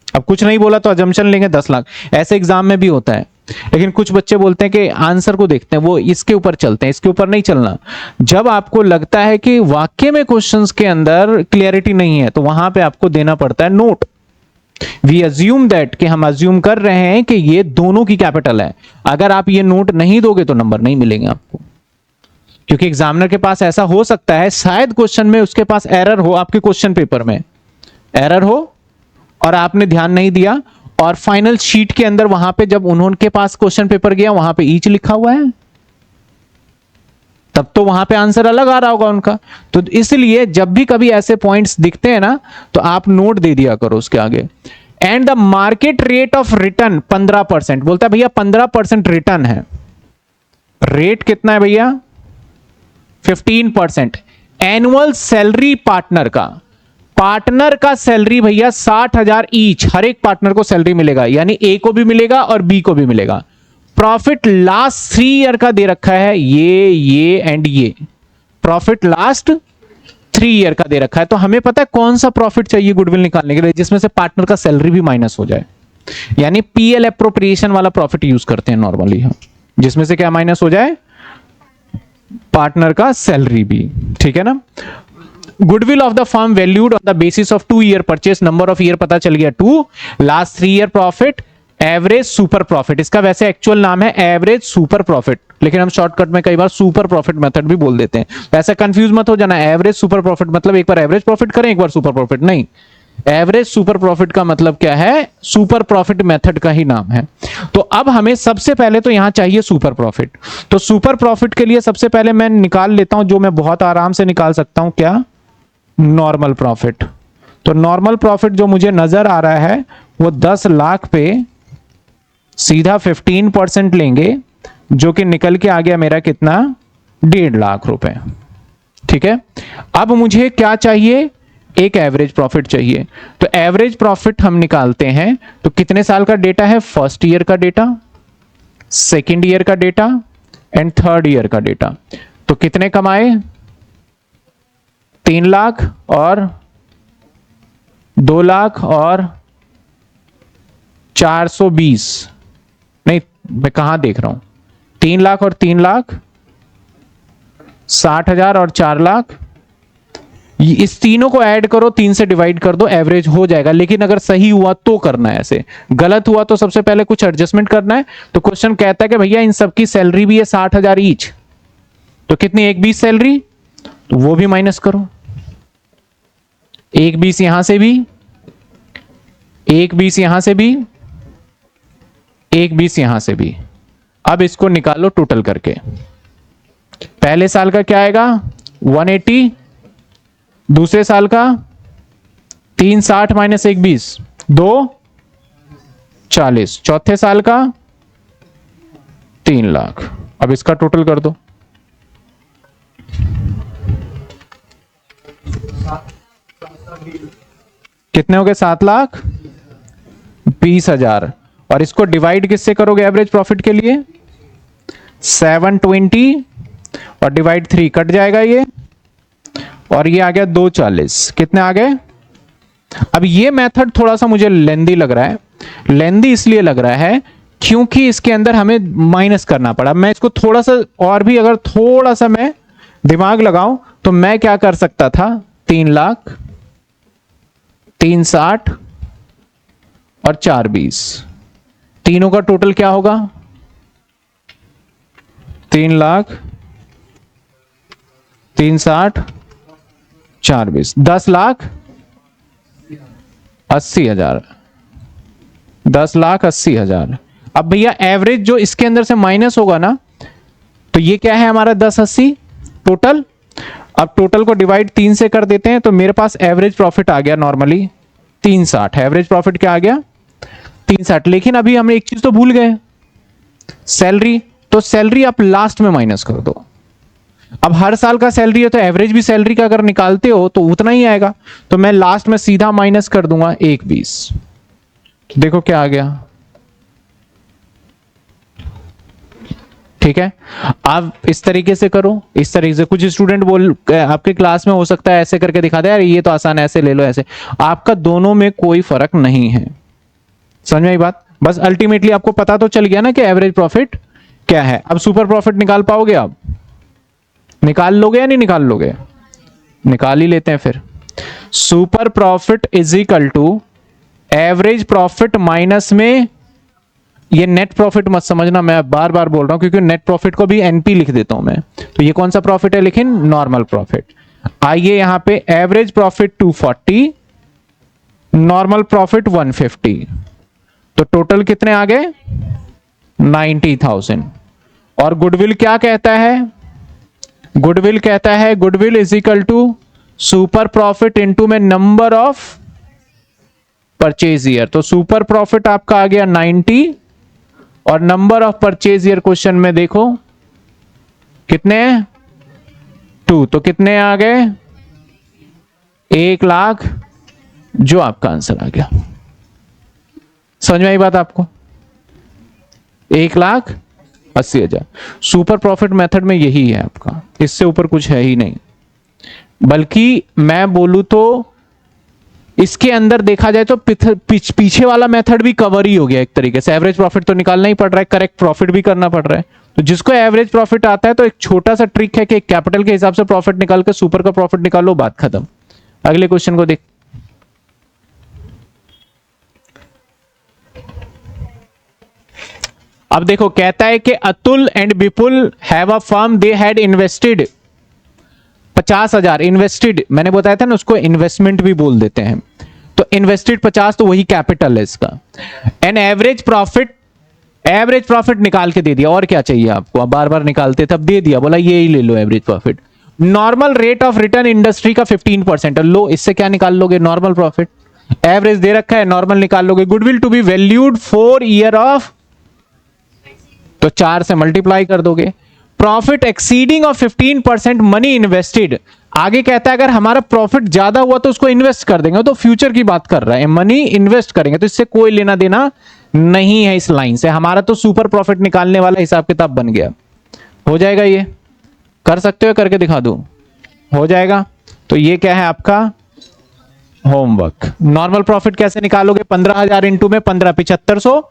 अब कुछ नहीं बोला तो अजम्पशन लेंगे 10 लाख। ऐसे एग्जाम में भी होता है, लेकिन कुछ बच्चे बोलते हैं कि आंसर को देखते हैं, वो इसके ऊपर चलते हैं, इसके ऊपर नहीं चलना। जब आपको लगता है कि वाक्य में क्वेश्चंस के अंदर क्लियरिटी नहीं है, तो वहां पे आपको देना पड़ता है नोट। वी अज्यूम दैट, कि हम अज्यूम कर रहे हैं कि ये दोनों की कैपिटल है। अगर आप ये नोट नहीं दोगे तो नंबर नहीं मिलेंगे आपको, क्योंकि एग्जामिनर के पास ऐसा हो सकता है शायद क्वेश्चन में उसके पास एरर हो, आपके क्वेश्चन पेपर में एरर हो और आपने ध्यान नहीं दिया, और फाइनल शीट के अंदर वहां पे जब उन्होंने पास क्वेश्चन पेपर गया वहां पे ईच लिखा हुआ है, तब तो वहां पे आंसर अलग आ रहा होगा उनका। तो इसलिए जब भी कभी ऐसे पॉइंट्स दिखते हैं ना, तो आप नोट दे दिया करो उसके आगे। And the market rate of return 15%, बोलता है भैया 15% रिटर्न है। रेट कितना है भैया? 15%। एनुअल सैलरी पार्टनर का पार्टनर का सैलरी भैया 60,000 ईच, हर एक पार्टनर को सैलरी मिलेगा, यानी ए को भी मिलेगा और बी को भी मिलेगा। प्रॉफिट लास्ट 3 ईयर का दे रखा है, ये एंड ये प्रॉफिट लास्ट 3 ईयर का दे रखा है। तो हमें पता है कौन सा प्रॉफिट चाहिए गुडविल निकालने के लिए, जिसमें से पार्टनर का सैलरी भी माइनस हो जाए, यानी पीएल एप्रोप्रिएशन वाला प्रॉफिट यूज करते हैं नॉर्मली हम, जिसमें से क्या माइनस हो जाए, पार्टनर का सैलरी भी, ठीक है ना। Goodwill of the firm valued on the basis of 2 year purchase, number of year पता चल गया 2, last 3 year profit, average super profit, इसका वैसे एक्चुअल नाम है एवरेज सुपर प्रॉफिट, लेकिन हम शॉर्टकट में कई बार सुपर प्रॉफिट मेथड भी बोल देते हैं, ऐसा कंफ्यूज मत हो जाना। एवरेज सुपर प्रॉफिट मतलब एक बार एवरेज प्रॉफिट करें, एक बार सुपर प्रॉफिट नहीं, एवरेज सुपर प्रॉफिट का मतलब क्या है, सुपर प्रॉफिट मेथड का ही नाम है। तो अब हमें सबसे पहले तो यहां चाहिए सुपर प्रॉफिट, तो सुपर प्रॉफिट के लिए सबसे पहले मैं निकाल लेता हूं, जो मैं बहुत आराम से निकाल सकता हूं, क्या, नॉर्मल प्रॉफिट। तो नॉर्मल प्रॉफिट जो मुझे नजर आ रहा है वो 10 लाख पे सीधा 15% लेंगे, जो कि निकल के आ गया मेरा कितना, 1.5 लाख रुपए, ठीक है। अब मुझे क्या चाहिए, एक एवरेज प्रॉफिट चाहिए। तो एवरेज प्रॉफिट हम निकालते हैं, तो कितने साल का डेटा है, फर्स्ट ईयर का डेटा, सेकेंड ईयर का डेटा एंड थर्ड ईयर का डेटा। तो कितने कमाए, 3 लाख और 2 लाख और 420, नहीं मैं कहां देख रहा हूं, 3 लाख और 3 लाख, 60,000 और 4 लाख, इस तीनों को ऐड करो, 3 से डिवाइड कर दो, एवरेज हो जाएगा। लेकिन अगर सही हुआ तो करना है, ऐसे गलत हुआ तो सबसे पहले कुछ एडजस्टमेंट करना है। तो क्वेश्चन कहता है कि भैया इन सबकी सैलरी भी है 60,000 ईच, तो कितनी, 1/20 सैलरी, तो वो भी माइनस करो, 1/20 यहां से भी, 1/20 यहां से भी, 1/20 यहां से भी। अब इसको निकालो टोटल करके, पहले साल का क्या आएगा 180, दूसरे साल का 360 माइनस 1/20 240, चौथे साल का 3 लाख। अब इसका टोटल कर दो, कितने हो गए, 7,20,000। और इसको डिवाइड किससे करोगे एवरेज प्रॉफिट के लिए, 720 और डिवाइड 3 कट जाएगा ये, और ये आ गया 240, कितने आ गए। अब ये मेथड थोड़ा सा मुझे लेंदी लग रहा है, लेंदी इसलिए लग रहा है क्योंकि इसके अंदर हमें माइनस करना पड़ा। मैं इसको थोड़ा सा और भी अगर थोड़ा सा मैं दिमाग लगाऊं तो मैं क्या कर सकता था, 3 लाख, 360 और 420, तीनों का टोटल क्या होगा, 3 लाख, 360, 420, 10,80,000, 10,80,000। अब भैया एवरेज जो इसके अंदर से माइनस होगा ना, तो ये क्या है हमारा 1080 टोटल। अब टोटल को डिवाइड 3 से कर देते हैं, तो मेरे पास एवरेज प्रॉफिट आ गया नॉर्मली 360, एवरेज प्रॉफिट क्या आ गया 360। लेकिन अभी हम एक चीज तो भूल गए, सैलरी, तो सैलरी आप लास्ट में माइनस कर दो। अब हर साल का सैलरी है तो एवरेज भी सैलरी का अगर निकालते हो तो उतना ही आएगा, तो मैं लास्ट में सीधा माइनस कर दूंगा 1/20। तो देखो क्या आ गया, ठीक है। आप इस तरीके से करो, इस तरीके से। कुछ स्टूडेंट बोल आपके क्लास में हो सकता है ऐसे करके दिखा दे, यार ये तो आसान है, ऐसे ले लो, ऐसे। आपका दोनों में कोई फर्क नहीं है, समझ में आई बात। बस अल्टीमेटली आपको पता तो चल गया ना कि एवरेज प्रॉफिट क्या है। अब सुपर प्रॉफिट निकाल पाओगे आप, निकाल लोगे या नहीं निकाल लोगे, निकाल ही लेते हैं फिर। Super profit is equal to average profit minus में, ये नेट प्रॉफिट मत समझना, मैं बार बार बोल रहा हूं क्योंकि नेट प्रॉफिट को भी एनपी लिख देता हूं मैं। तो ये कौन सा प्रॉफिट है, लेकिन नॉर्मल प्रॉफिट। आइए यहां पे एवरेज प्रॉफिट 240, नॉर्मल प्रॉफिट 150, तो टोटल कितने आ गए 90,000। और गुडविल क्या कहता है, गुडविल कहता है goodwill is equal to super profit into में नंबर ऑफ परचेज ईयर। तो सुपर प्रॉफिट आपका आ गया 90 और number of purchase year question में देखो कितने हैं 2, तो कितने आ गए 1,00,000 जो आपका आंसर आ गया। समझ में आई बात आपको? 1,80,000 सुपर प्रॉफिट मेथड में यही है आपका, इससे ऊपर कुछ है ही नहीं। बल्कि मैं बोलूं तो इसके अंदर देखा जाए तो पीछे वाला मेथड भी कवर ही हो गया एक तरीके से। एवरेज प्रॉफिट तो निकालना ही पड़ रहा है, करेक्ट प्रॉफिट भी करना पड़ रहा है। तो जिसको एवरेज प्रॉफिट आता है तो एक छोटा सा ट्रिक है कि कैपिटल के हिसाब से प्रॉफिट निकाल के सुपर का प्रॉफिट निकालो, बात खत्म। अगले क्वेश्चन को देख। अब देखो, कहता है कि Atul and Vipul have a firm, they had invested 50,000 invested, मैंने बताया था ना उसको इन्वेस्टमेंट भी बोल देते हैं। तो इन्वेस्टेड 50, तो वही कैपिटल है इसका। एन एवरेज प्रॉफिट निकाल के दे दिया, और क्या चाहिए आपको? अब बार बार निकालते तब दे दिया, बोला ये ही ले लो average profit. Normal rate of return industry का 15%, लो इससे क्या निकाल लोगे? Normal profit. एवरेज दे रखा है, नॉर्मल निकाल लोगे। Goodwill to be valued 4 year of, तो 4 से मल्टीप्लाई कर दोगे। Profit exceeding of 15% money invested, आगे कहता है अगर हमारा प्रॉफिट ज्यादा हुआ तो उसको इन्वेस्ट कर देंगे, तो फ्यूचर की बात कर रहा है, मनी इन्वेस्ट करेंगे, तो इससे कोई लेना देना नहीं है इस लाइन से। हमारा तो सुपर प्रॉफिट निकालने वाला हिसाब किताब बन गया। हो जाएगा, ये कर सकते हो, करके दिखा दूं, हो जाएगा। तो ये क्या है आपका होमवर्क। नॉर्मल प्रॉफिट कैसे निकालोगे? 15,000 इंटू में 15 7500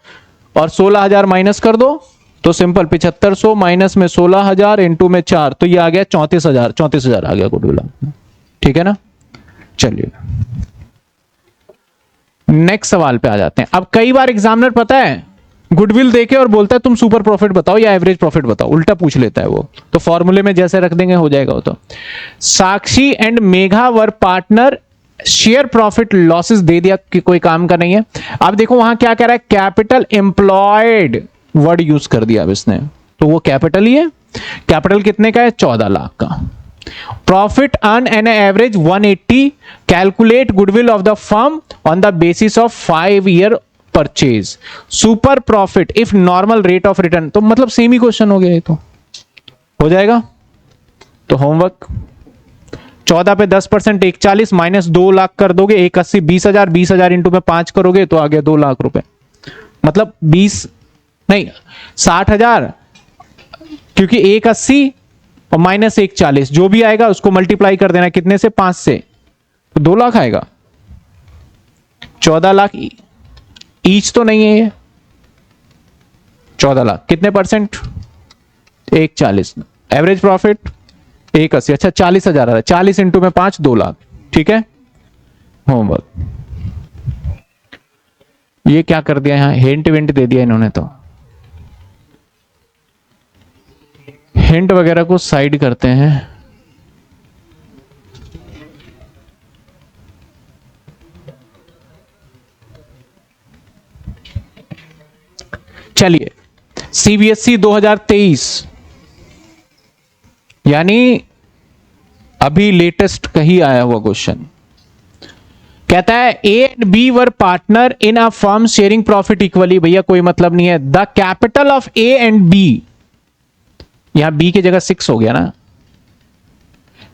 और 16,000 माइनस कर दो, तो सिंपल 7500 माइनस में 16,000 इंटू में 4, तो ये आ गया 34,000 आ गया गुडविल। ठीक है ना? चलिए नेक्स्ट सवाल पे आ जाते हैं। अब कई बार एग्जामिनर पता है गुडविल देके और बोलता है तुम सुपर प्रॉफिट बताओ या एवरेज प्रॉफिट बताओ, उल्टा पूछ लेता है वो। तो फॉर्मूले में जैसे रख देंगे हो जाएगा वो। तो Sakshi and Megha were partner, share profit losses दे दिया कि कोई काम का नहीं है। अब देखो वहां क्या कह रहा है, कैपिटल एम्प्लॉयड वर्ड यूज कर दिया अब इसने, तो वो कैपिटल ही है। कैपिटल कितने का है? 14 लाख का। Profit earn an average 180, calculate goodwill of the firm on the basis of 5 year purchase. Super profit if normal rate of return, तो मतलब सेम ही क्वेश्चन हो गया ये, तो हो जाएगा। तो होमवर्क 14 पे 10% 140 माइनस 2 लाख कर दोगे, 180 20,000, 20,000 इंटू में 5 करोगे तो आ गया 2 लाख रुपए। मतलब 20 नहीं 60,000, क्योंकि 180 और माइनस 140 जो भी आएगा उसको मल्टीप्लाई कर देना कितने से? 5 से, तो 2 लाख आएगा। 14 लाख ईच तो नहीं है ये, 14 लाख कितने परसेंट? 140। एवरेज प्रॉफिट 180, अच्छा 40,000 आ रहा है, 40 इंटू में 5 2 लाख। ठीक है, होमवर्क। ये क्या कर दिया यहां, हिंट विंट दे दिया इन्होंने, तो हिंट वगैरह को साइड करते हैं। चलिए सीबीएसई 2023, यानी अभी लेटेस्ट कहीं आया हुआ क्वेश्चन, कहता है A and B were partner in a firm sharing profit equally. भैया कोई मतलब नहीं है। The capital of A and B, यहां बी की जगह 6 हो गया ना।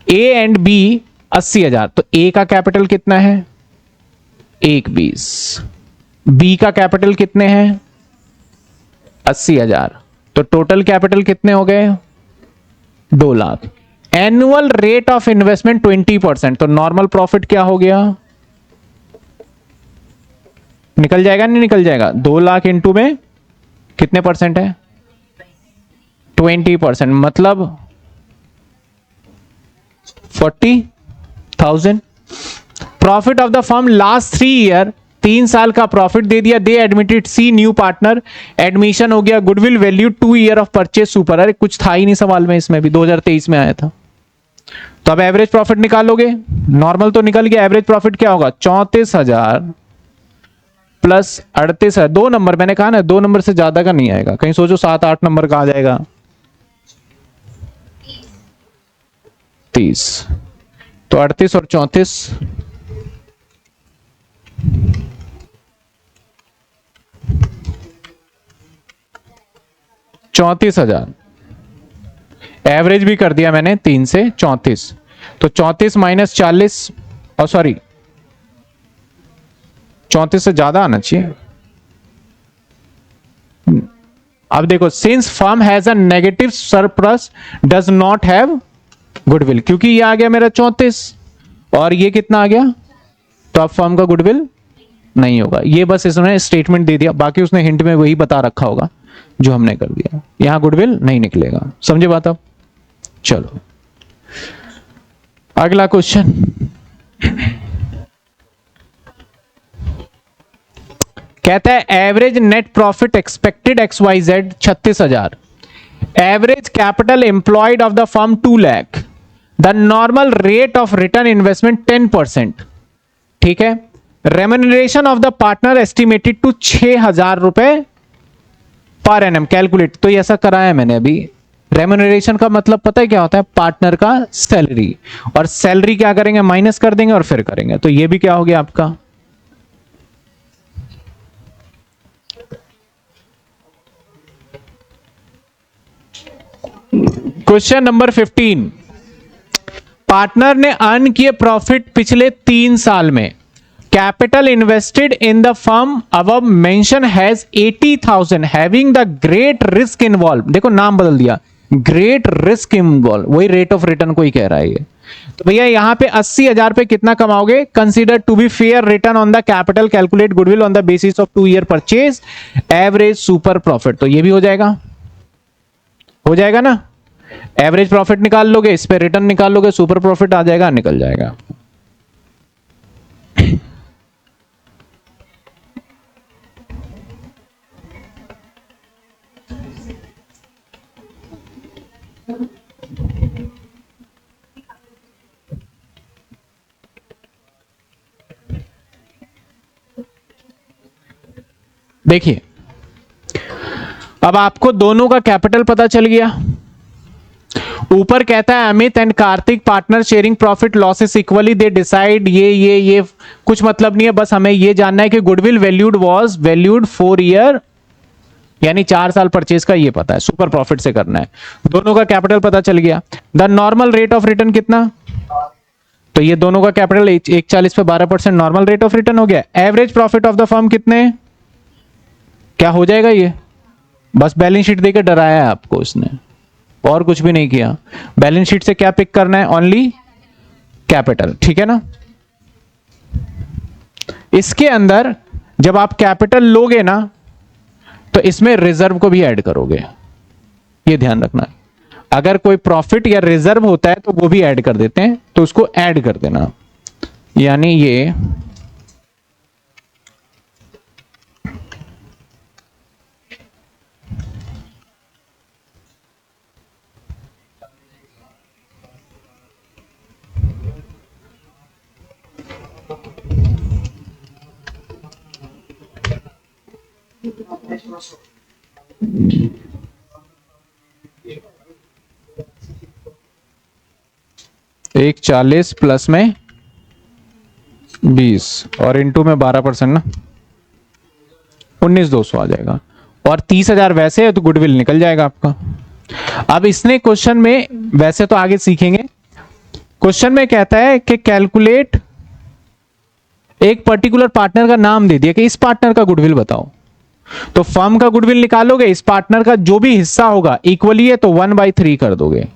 ए एंड बी 80,000, तो ए का कैपिटल कितना है? 1,20। बी का कैपिटल कितने हैं? 80,000, तो टोटल कैपिटल कितने हो गए? 2 lakh. Annual rate of investment 20%, तो नॉर्मल प्रॉफिट क्या हो गया? निकल जाएगा नहीं निकल जाएगा? 2 लाख इंटू में कितने परसेंट है? 20%, मतलब 40,000। Profit of the firm last 3 year, 3 साल का प्रॉफिट दे दिया। दे एडमिटेड सी न्यू पार्टनर, एडमिशन हो गया। Goodwill value 2 year of purchase super. अरे कुछ था ही नहीं सवाल में, इसमें भी 2023 में आया था। तो अब एवरेज प्रॉफिट निकालोगे, नॉर्मल तो निकल गया, एवरेज प्रॉफिट क्या होगा? 34,000 प्लस 38,000। 2 नंबर मैंने कहा ना, 2 नंबर से ज्यादा का नहीं आएगा। कहीं सोचो 7-8 नंबर का आ जाएगा। 30, तो 38 और 34 34,000। एवरेज भी कर दिया मैंने 3 से 34, तो 34 माइनस 40, और सॉरी 34 से ज्यादा आना चाहिए। अब देखो, since firm has a negative surplus does not have goodwill, क्योंकि ये आ गया मेरा 34 और ये कितना आ गया, तो अब फर्म का गुडविल नहीं होगा। ये बस इसने स्टेटमेंट दे दिया, बाकी उसने हिंट में वही बता रखा होगा जो हमने कर दिया। यहां गुडविल नहीं निकलेगा, समझे बात अब। चलो अगला क्वेश्चन, कहता है average net profit expected XYZ 36,000, average capital employed of the firm 2 lakh, the normal rate of return investment 10%, ठीक है। Remuneration of the partner estimated to 6,000 रुपए पर एनम कैलकुलेट। तो ऐसा कराया मैंने अभी। रेम्यूनरेशन का मतलब पता है क्या होता है, पार्टनर का सैलरी, और सैलरी क्या करेंगे, माइनस कर देंगे और फिर करेंगे। तो ये भी क्या हो गया आपका, क्वेश्चन नंबर 15, पार्टनर ने अर्न किए प्रॉफिट पिछले 3 साल में, capital invested in the firm above mention has 80,000 having the great risk involve. देखो नाम बदल दिया, ग्रेट रिस्क इन्वॉल्व, वही रेट ऑफ रिटर्न को ही कह रहा है ये। तो भैया यहां पे 80,000 पे कितना कमाओगे, consider to be fair return on the capital, calculate goodwill on the basis of 2 year purchase, average super profit. तो ये भी हो जाएगा, हो जाएगा ना। एवरेज प्रॉफिट निकाल लोगे, इस पे रिटर्न निकाल लोगे, सुपर प्रॉफिट आ जाएगा, निकल जाएगा। देखिए अब आपको दोनों का कैपिटल पता चल गया। ऊपर कहता है Amit and Kartik partner sharing profit losses equally, they decide, ये कुछ मतलब नहीं है, बस हमें ये जानना है कि goodwill valued was valued 4 year, यानी 4 साल परचेज का ये पता है, सुपर प्रॉफिट से करना है। दोनों का कैपिटल पता चल गया। The normal rate of return कितना, तो ये दोनों का कैपिटल 140 पे 12% नॉर्मल रेट ऑफ रिटर्न हो गया। Average profit of the firm कितने, क्या हो जाएगा ये, बस बैलेंस शीट देकर डराया है आपको इसने, और कुछ भी नहीं किया। बैलेंस शीट से क्या पिक करना है, ओनली कैपिटल, ठीक है ना। इसके अंदर जब आप कैपिटल लोगे ना तो इसमें रिजर्व को भी ऐड करोगे, ये ध्यान रखना। अगर कोई प्रॉफिट या रिजर्व होता है तो वो भी ऐड कर देते हैं, तो उसको ऐड कर देना, यानी ये एक 40 प्लस में 20 और इंटू में 12% ना, 19,200 आ जाएगा। और 30,000 वैसे है तो गुडविल निकल जाएगा आपका। अब इसने क्वेश्चन में, वैसे तो आगे सीखेंगे, क्वेश्चन में कहता है कि कैलकुलेट, एक पर्टिकुलर पार्टनर का नाम दे दिया कि इस पार्टनर का गुडविल बताओ। तो फर्म का गुडविल निकालोगे, इस पार्टनर का जो भी हिस्सा होगा इक्वली है तो 1/3 कर दोगे।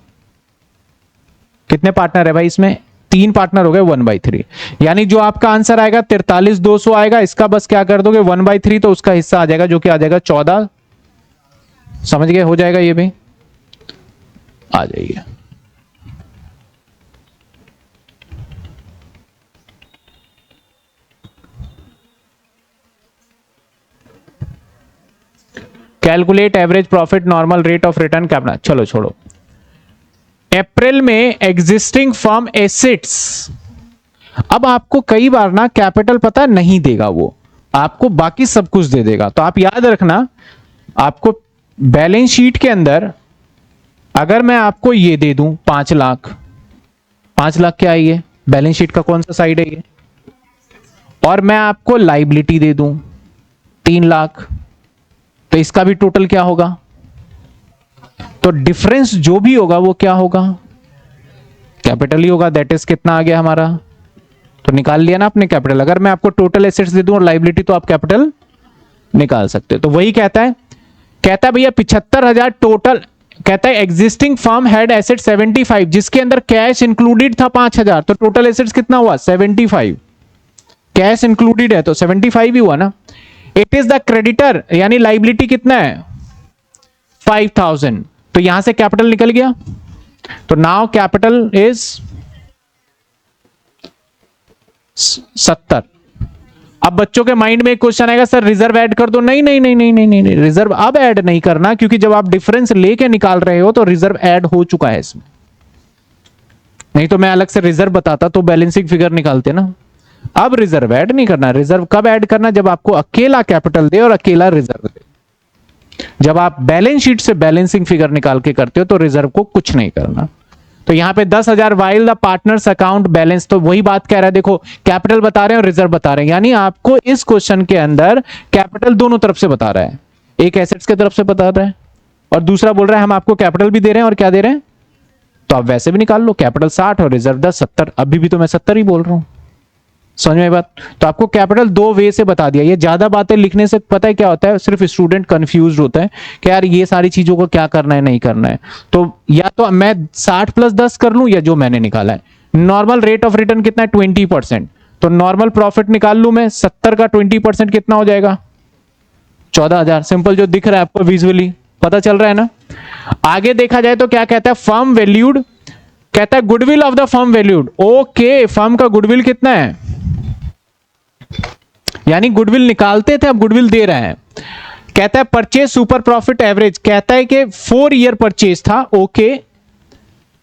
कितने पार्टनर है भाई इसमें, 3 पार्टनर हो गए, 1/3, यानी जो आपका आंसर आएगा 43,200 आएगा। इसका बस क्या कर दोगे 1/3, तो उसका हिस्सा आ जाएगा जो कि आ जाएगा 14। समझ गए, हो जाएगा, ये भी आ जाइए। Calculate average profit, normal rate of return, क्या, चलो छोड़ो। अप्रैल में एग्जिस्टिंग फर्म एसेट्स, अब आपको कई बार ना कैपिटल पता नहीं देगा, वो आपको बाकी सब कुछ दे देगा। तो आप याद रखना, आपको बैलेंस शीट के अंदर अगर मैं आपको ये दे दूं 5 लाख, 5 लाख क्या है ये, बैलेंस शीट का कौन सा साइड है ये, और मैं आपको लाइबिलिटी दे दूं 3 लाख, तो इसका भी टोटल क्या होगा, तो डिफरेंस जो भी होगा वो क्या होगा, कैपिटल ही होगा। दैट इज कितना आ गया हमारा तो निकाल लिया ना आपने कैपिटल। अगर मैं आपको टोटल एसेट्स दे दूं और लाइबिलिटी तो आप कैपिटल निकाल सकते हो। तो वही कहता है भैया 75,000 टोटल। कहता है एग्जिस्टिंग फर्म हैड एसेट 75, जिसके अंदर कैश इंक्लूडेड था 5,000, तो टोटल एसेट्स कितना हुआ 75। कैश इंक्लूडेड है तो 75 ही हुआ ना। इट इज द क्रेडिटर, यानी लाइबिलिटी कितना है 5,000, तो यहां से कैपिटल निकल गया। तो नाउ कैपिटल इज 70। अब बच्चों के माइंड में एक क्वेश्चन आएगा, सर रिजर्व ऐड कर दो। नहीं नहीं नहीं नहीं नहीं नहीं, नहीं। रिजर्व अब ऐड नहीं करना, क्योंकि जब आप डिफरेंस लेके निकाल रहे हो तो रिजर्व ऐड हो चुका है इसमें। नहीं तो मैं अलग से रिजर्व बताता तो बैलेंसिंग फिगर निकालते ना। अब रिजर्व ऐड नहीं करना। रिजर्व कब ऐड करना, जब आपको अकेला कैपिटल दे और अकेला रिजर्व दे। जब आप बैलेंस शीट से बैलेंसिंग फिगर निकाल के करते हो तो रिजर्व को कुछ नहीं करना। तो यहां पे 10,000 while the partners account balance, तो वही बात कह रहा है। देखो कैपिटल बता रहे हैं और रिजर्व बता रहे हैं, यानी आपको इस क्वेश्चन के अंदर कैपिटल दोनों तरफ से बता रहा है। एक एसेट्स की तरफ से बता रहा है और दूसरा बोल रहा है हम आपको कैपिटल भी दे रहे हैं और क्या दे रहे हैं, तो आप वैसे भी निकाल लो। कैपिटल 60 और रिजर्व 10, 70। अभी भी तो मैं 70 ही बोल रहा हूं, समझ में बात। तो आपको कैपिटल दो वे से बता दिया। ये ज्यादा बातें लिखने से पता है क्या होता है, सिर्फ स्टूडेंट कंफ्यूज होता है कि यार ये सारी चीजों को क्या करना है नहीं करना है। तो या तो मैं 60 + 10 कर लूं, या जो मैंने निकाला है। नॉर्मल रेट ऑफ रिटर्न कितना है 20%, तो नॉर्मल प्रॉफिट निकाल लूं मैं। 70 का 20% कितना हो जाएगा 14,000। सिंपल, जो दिख रहा है आपको विजुअली पता चल रहा है ना। आगे देखा जाए तो क्या कहता है, फर्म वैल्यूड, कहता है goodwill of the firm valued. Okay, firm का गुडविल कितना है, यानी गुडविल निकालते थे अब गुडविल दे रहा है। कहता है परचेज सुपर प्रॉफिट एवरेज, कहता है कि 4 ईयर परचेज था। Okay,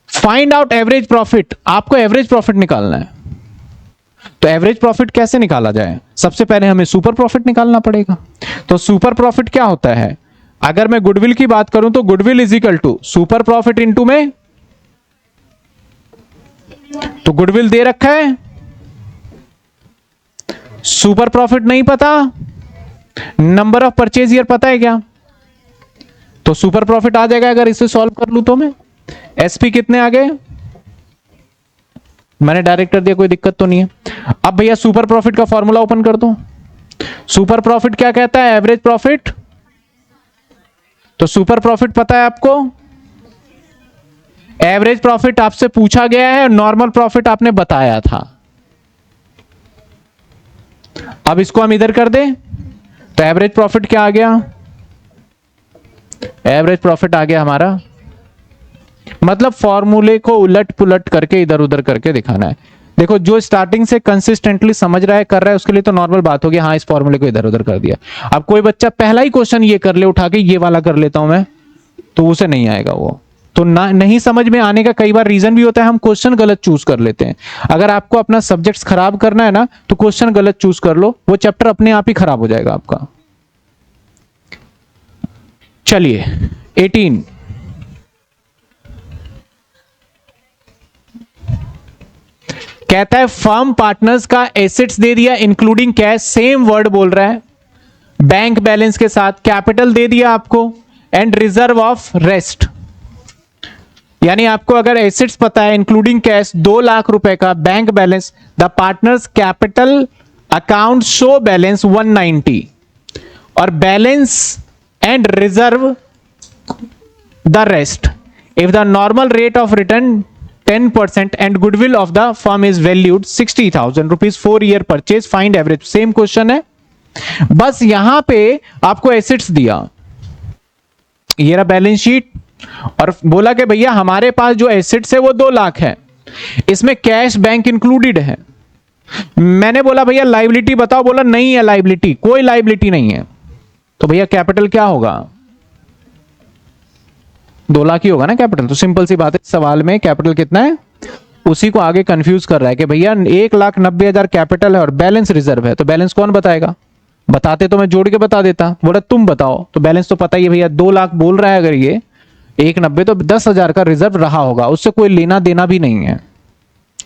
find out average profit, आपको एवरेज प्रॉफिट निकालना है। तो एवरेज प्रॉफिट कैसे निकाला जाए, सबसे पहले हमें सुपर प्रॉफिट निकालना पड़ेगा। तो सुपर प्रॉफिट क्या होता है, अगर मैं गुडविल की बात करूं तो goodwill is equal to super profit into में, तो गुडविल दे रखा है, सुपर प्रॉफिट नहीं पता, नंबर ऑफ परचेज ईयर पता है क्या, तो सुपर प्रॉफिट आ जाएगा। अगर इसे सॉल्व कर लूं तो मैं एसपी कितने आ गए, मैंने डायरेक्ट कर दिया, कोई दिक्कत तो नहीं है। अब भैया सुपर प्रॉफिट का फॉर्मूला ओपन कर दो। सुपर प्रॉफिट क्या कहता है, एवरेज प्रॉफिट। तो सुपर प्रॉफिट पता है आपको, एवरेज प्रॉफिट आपसे पूछा गया है, नॉर्मल प्रॉफिट आपने बताया था। अब इसको हम इधर कर दें तो एवरेज प्रॉफिट क्या आ गया, एवरेज प्रॉफिट आ गया हमारा, मतलब फॉर्मूले को उलट पुलट करके इधर उधर करके दिखाना है। देखो जो स्टार्टिंग से कंसिस्टेंटली समझ रहा है कर रहा है उसके लिए तो नॉर्मल बात होगी, हाँ इस फॉर्मूले को इधर उधर कर दिया। अब कोई बच्चा पहला ही क्वेश्चन ये कर ले उठा के, ये वाला कर लेता हूं मैं, तो उसे नहीं आएगा वो। तो ना नहीं समझ में आने का कई बार रीजन भी होता है, हम क्वेश्चन गलत चूज कर लेते हैं। अगर आपको अपना सब्जेक्ट्स खराब करना है ना तो क्वेश्चन गलत चूज कर लो, वो चैप्टर अपने आप ही खराब हो जाएगा आपका। चलिए 18, कहता है फर्म पार्टनर्स का एसेट्स दे दिया इंक्लूडिंग कैश, सेम वर्ड बोल रहा है, बैंक बैलेंस के साथ कैपिटल दे दिया आपको, एंड रिजर्व ऑफ रेस्ट। यानी आपको अगर एसेट्स पता है इंक्लूडिंग कैश 2 लाख रुपए का, bank balance the partners capital account show balance 190, और balance and reserve the rest if the normal rate of return 10% and goodwill of the firm is valued 60,000 rupees, 4 year purchase, find average। Same question है, बस यहां पे आपको assets दिया, ये रहा balance sheet, और बोला कि भैया हमारे पास जो एसेट्स है वो 2 लाख है, इसमें कैश बैंक इंक्लूडेड है। मैंने बोला भैया लाइबिलिटी बताओ, बोला नहीं है लाइबिलिटी, कोई लाइबिलिटी नहीं है। तो भैया कैपिटल क्या होगा, 2 लाख ही होगा ना कैपिटल। तो सिंपल सी बात है, सवाल में कैपिटल कितना है उसी को आगे कंफ्यूज कर रहा है कि भैया 1,90,000 कैपिटल है और बैलेंस रिजर्व है, तो बैलेंस कौन बताएगा, बताते तो मैं जोड़ के बता देता, बोला तुम बताओ। तो बैलेंस तो पता ही है भैया, 2 लाख बोल रहा है, अगर ये 1,90 तो 10,000 का रिजर्व रहा होगा, उससे कोई लेना देना भी नहीं है।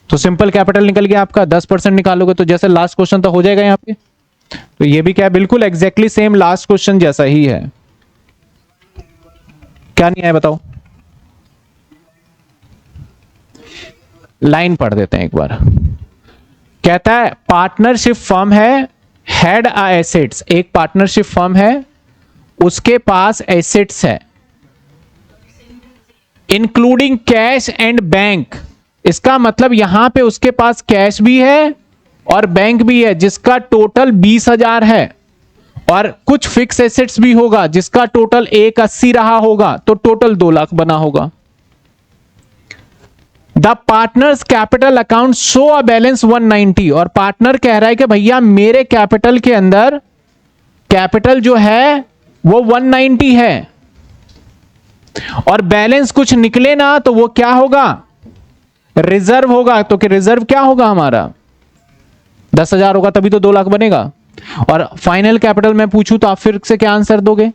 तो सिंपल कैपिटल निकल गया आपका, 10% निकालोगे तो जैसे लास्ट क्वेश्चन तो हो जाएगा यहाँ पे। तो ये भी क्या है, बिल्कुल एग्जैक्टली सेम लास्ट क्वेश्चन जैसा ही है। क्या नहीं आया बताओ, लाइन पढ़ देते हैं एक बार। कहता है पार्टनरशिप फर्म है, हैड अ एसेट्स, एक पार्टनरशिप फर्म है, उसके पास एसेट्स है इंक्लूडिंग कैश एंड बैंक। इसका मतलब यहां पे उसके पास कैश भी है और बैंक भी है जिसका टोटल 20,000 है, और कुछ फिक्स एसेट्स भी होगा जिसका टोटल 180 रहा होगा, तो टोटल 2 लाख बना होगा। The partners capital account show a balance 190, और पार्टनर कह रहा है कि भैया मेरे कैपिटल के अंदर कैपिटल जो है वो 190 है, और बैलेंस कुछ निकले ना तो वो क्या होगा, रिजर्व होगा। तो कि रिजर्व क्या होगा हमारा 10,000 होगा, तभी तो 2 लाख बनेगा। और फाइनल कैपिटल मैं पूछूं तो आप फिर से क्या आंसर दोगे,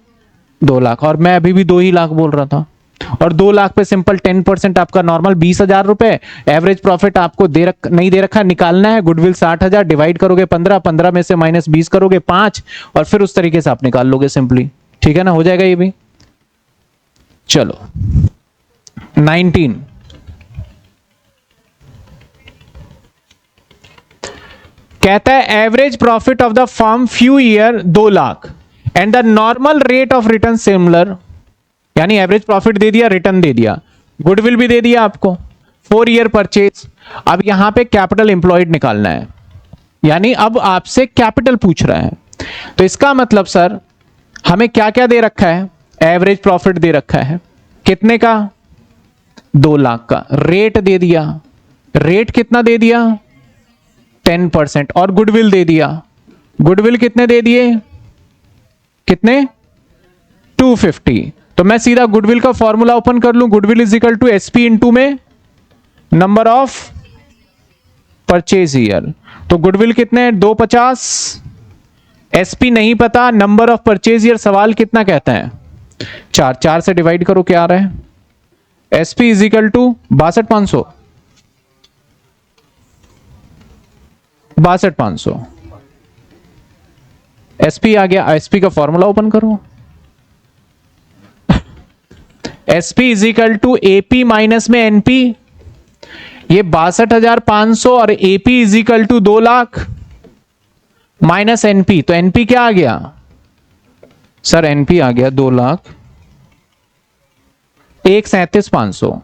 2 लाख, और मैं अभी भी 2 ही लाख बोल रहा था। और 2 लाख पे सिंपल 10% आपका नॉर्मल 20,000 रुपए, एवरेज प्रॉफिट आपको नहीं दे रखा, निकालना है। गुडविल 60,000, डिवाइड करोगे 15, 15 में से -20 करोगे 5, और फिर उस तरीके से आप निकाल लोगे सिंपली। ठीक है ना, हो जाएगा ये भी। चलो 19, कहता है average profit of the firm few year 2 lakh and the normal rate of return similar, यानी एवरेज प्रॉफिट दे दिया, रिटर्न दे दिया, गुडविल भी दे दिया आपको, 4 ईयर परचेज। अब यहां पे कैपिटल एम्प्लॉयड निकालना है, यानी अब आपसे कैपिटल पूछ रहा है। तो इसका मतलब सर हमें क्या क्या दे रखा है, एवरेज प्रॉफिट दे रखा है कितने का, 2 लाख का। रेट दे दिया, रेट कितना दे दिया 10%, और गुडविल दे दिया, गुडविल कितने दे दिए, कितने 250। तो मैं सीधा गुडविल का फॉर्मूला ओपन कर लूं, goodwill is equal to SP into में नंबर ऑफ परचेज ईयर। तो गुडविल कितने हैं 250, एसपी नहीं पता, नंबर ऑफ परचेज ईयर सवाल कितना कहता है 4, 4 से डिवाइड करो क्या आ रहा है, SP is equal to 62,500, 62,500 SP आ गया। एसपी का फॉर्मूला ओपन करो, SP is equal to AP minus में एनपी, ये 62,500, और AP is equal to 2 lakh minus NP, तो एनपी क्या आ गया सर, एनपी आ गया 2 लाख 137,500।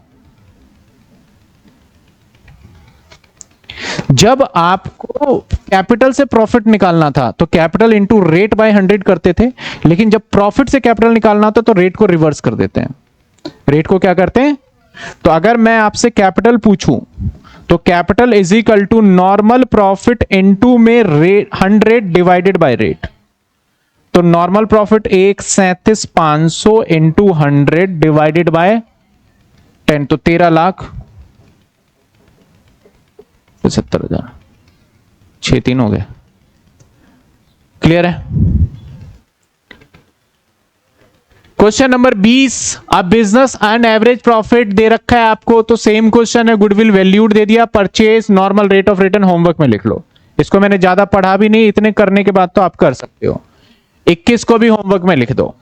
जब आपको कैपिटल से प्रॉफिट निकालना था तो कैपिटल इंटू रेट बाय 100 करते थे, लेकिन जब प्रॉफिट से कैपिटल निकालना था तो रेट को रिवर्स कर देते हैं। रेट को क्या करते हैं, तो अगर मैं आपसे कैपिटल पूछूं तो capital is equal to normal profit into में रेट 100 डिवाइडेड बाय रेट। तो normal profit 137,500 into 100 divided by 10, तो 13 लाख 75,000, 6-3 हो गए। क्लियर है। क्वेश्चन नंबर 20, अब बिजनेस एंड एवरेज प्रॉफिट दे रखा है आपको, तो सेम क्वेश्चन है, गुडविल वैल्यूड दे दिया, purchase, normal rate of return homework में लिख लो। इसको मैंने ज्यादा पढ़ा भी नहीं, इतने करने के बाद तो आप कर सकते हो। 21 को भी होमवर्क में लिख दो।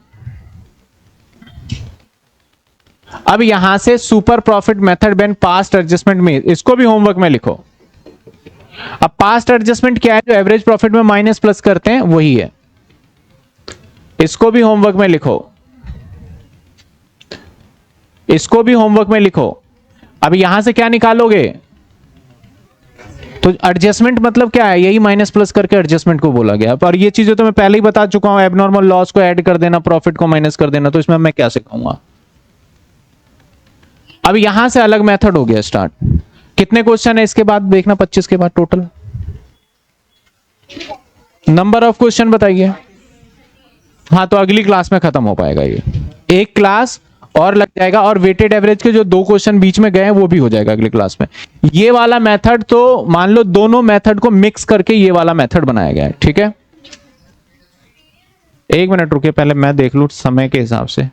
अब यहां से super profit method Ben past adjustment में, इसको भी होमवर्क में लिखो। अब पास्ट एडजस्टमेंट क्या है, जो एवरेज प्रॉफिट में माइनस प्लस करते हैं वही है, इसको भी होमवर्क में लिखो, इसको भी होमवर्क में लिखो। अब यहां से क्या निकालोगे, तो एडजस्टमेंट मतलब क्या है, यही माइनस प्लस करके एडजस्टमेंट को बोला गया। पर ये चीजें तो मैं पहले ही बता चुका हूं, एबनॉर्मल लॉस को ऐड कर देना, प्रॉफिट को माइनस कर देना, तो इसमें मैं क्या सिखाऊंगा। अब यहां से अलग मेथड हो गया स्टार्ट। कितने क्वेश्चन है इसके बाद देखना, 25 के बाद टोटल नंबर ऑफ क्वेश्चन बताइए। हाँ, तो अगली क्लास में खत्म हो पाएगा ये, एक क्लास और लग जाएगा, और वेटेड एवरेज के जो 2 क्वेश्चन बीच में गए हैं वो भी हो जाएगा अगली क्लास में। ये वाला मेथड तो मान लो दोनों मेथड को मिक्स करके ये वाला मेथड बनाया गया है। ठीक है, 1 मिनट रुकिए, पहले मैं देख लूं समय के हिसाब से।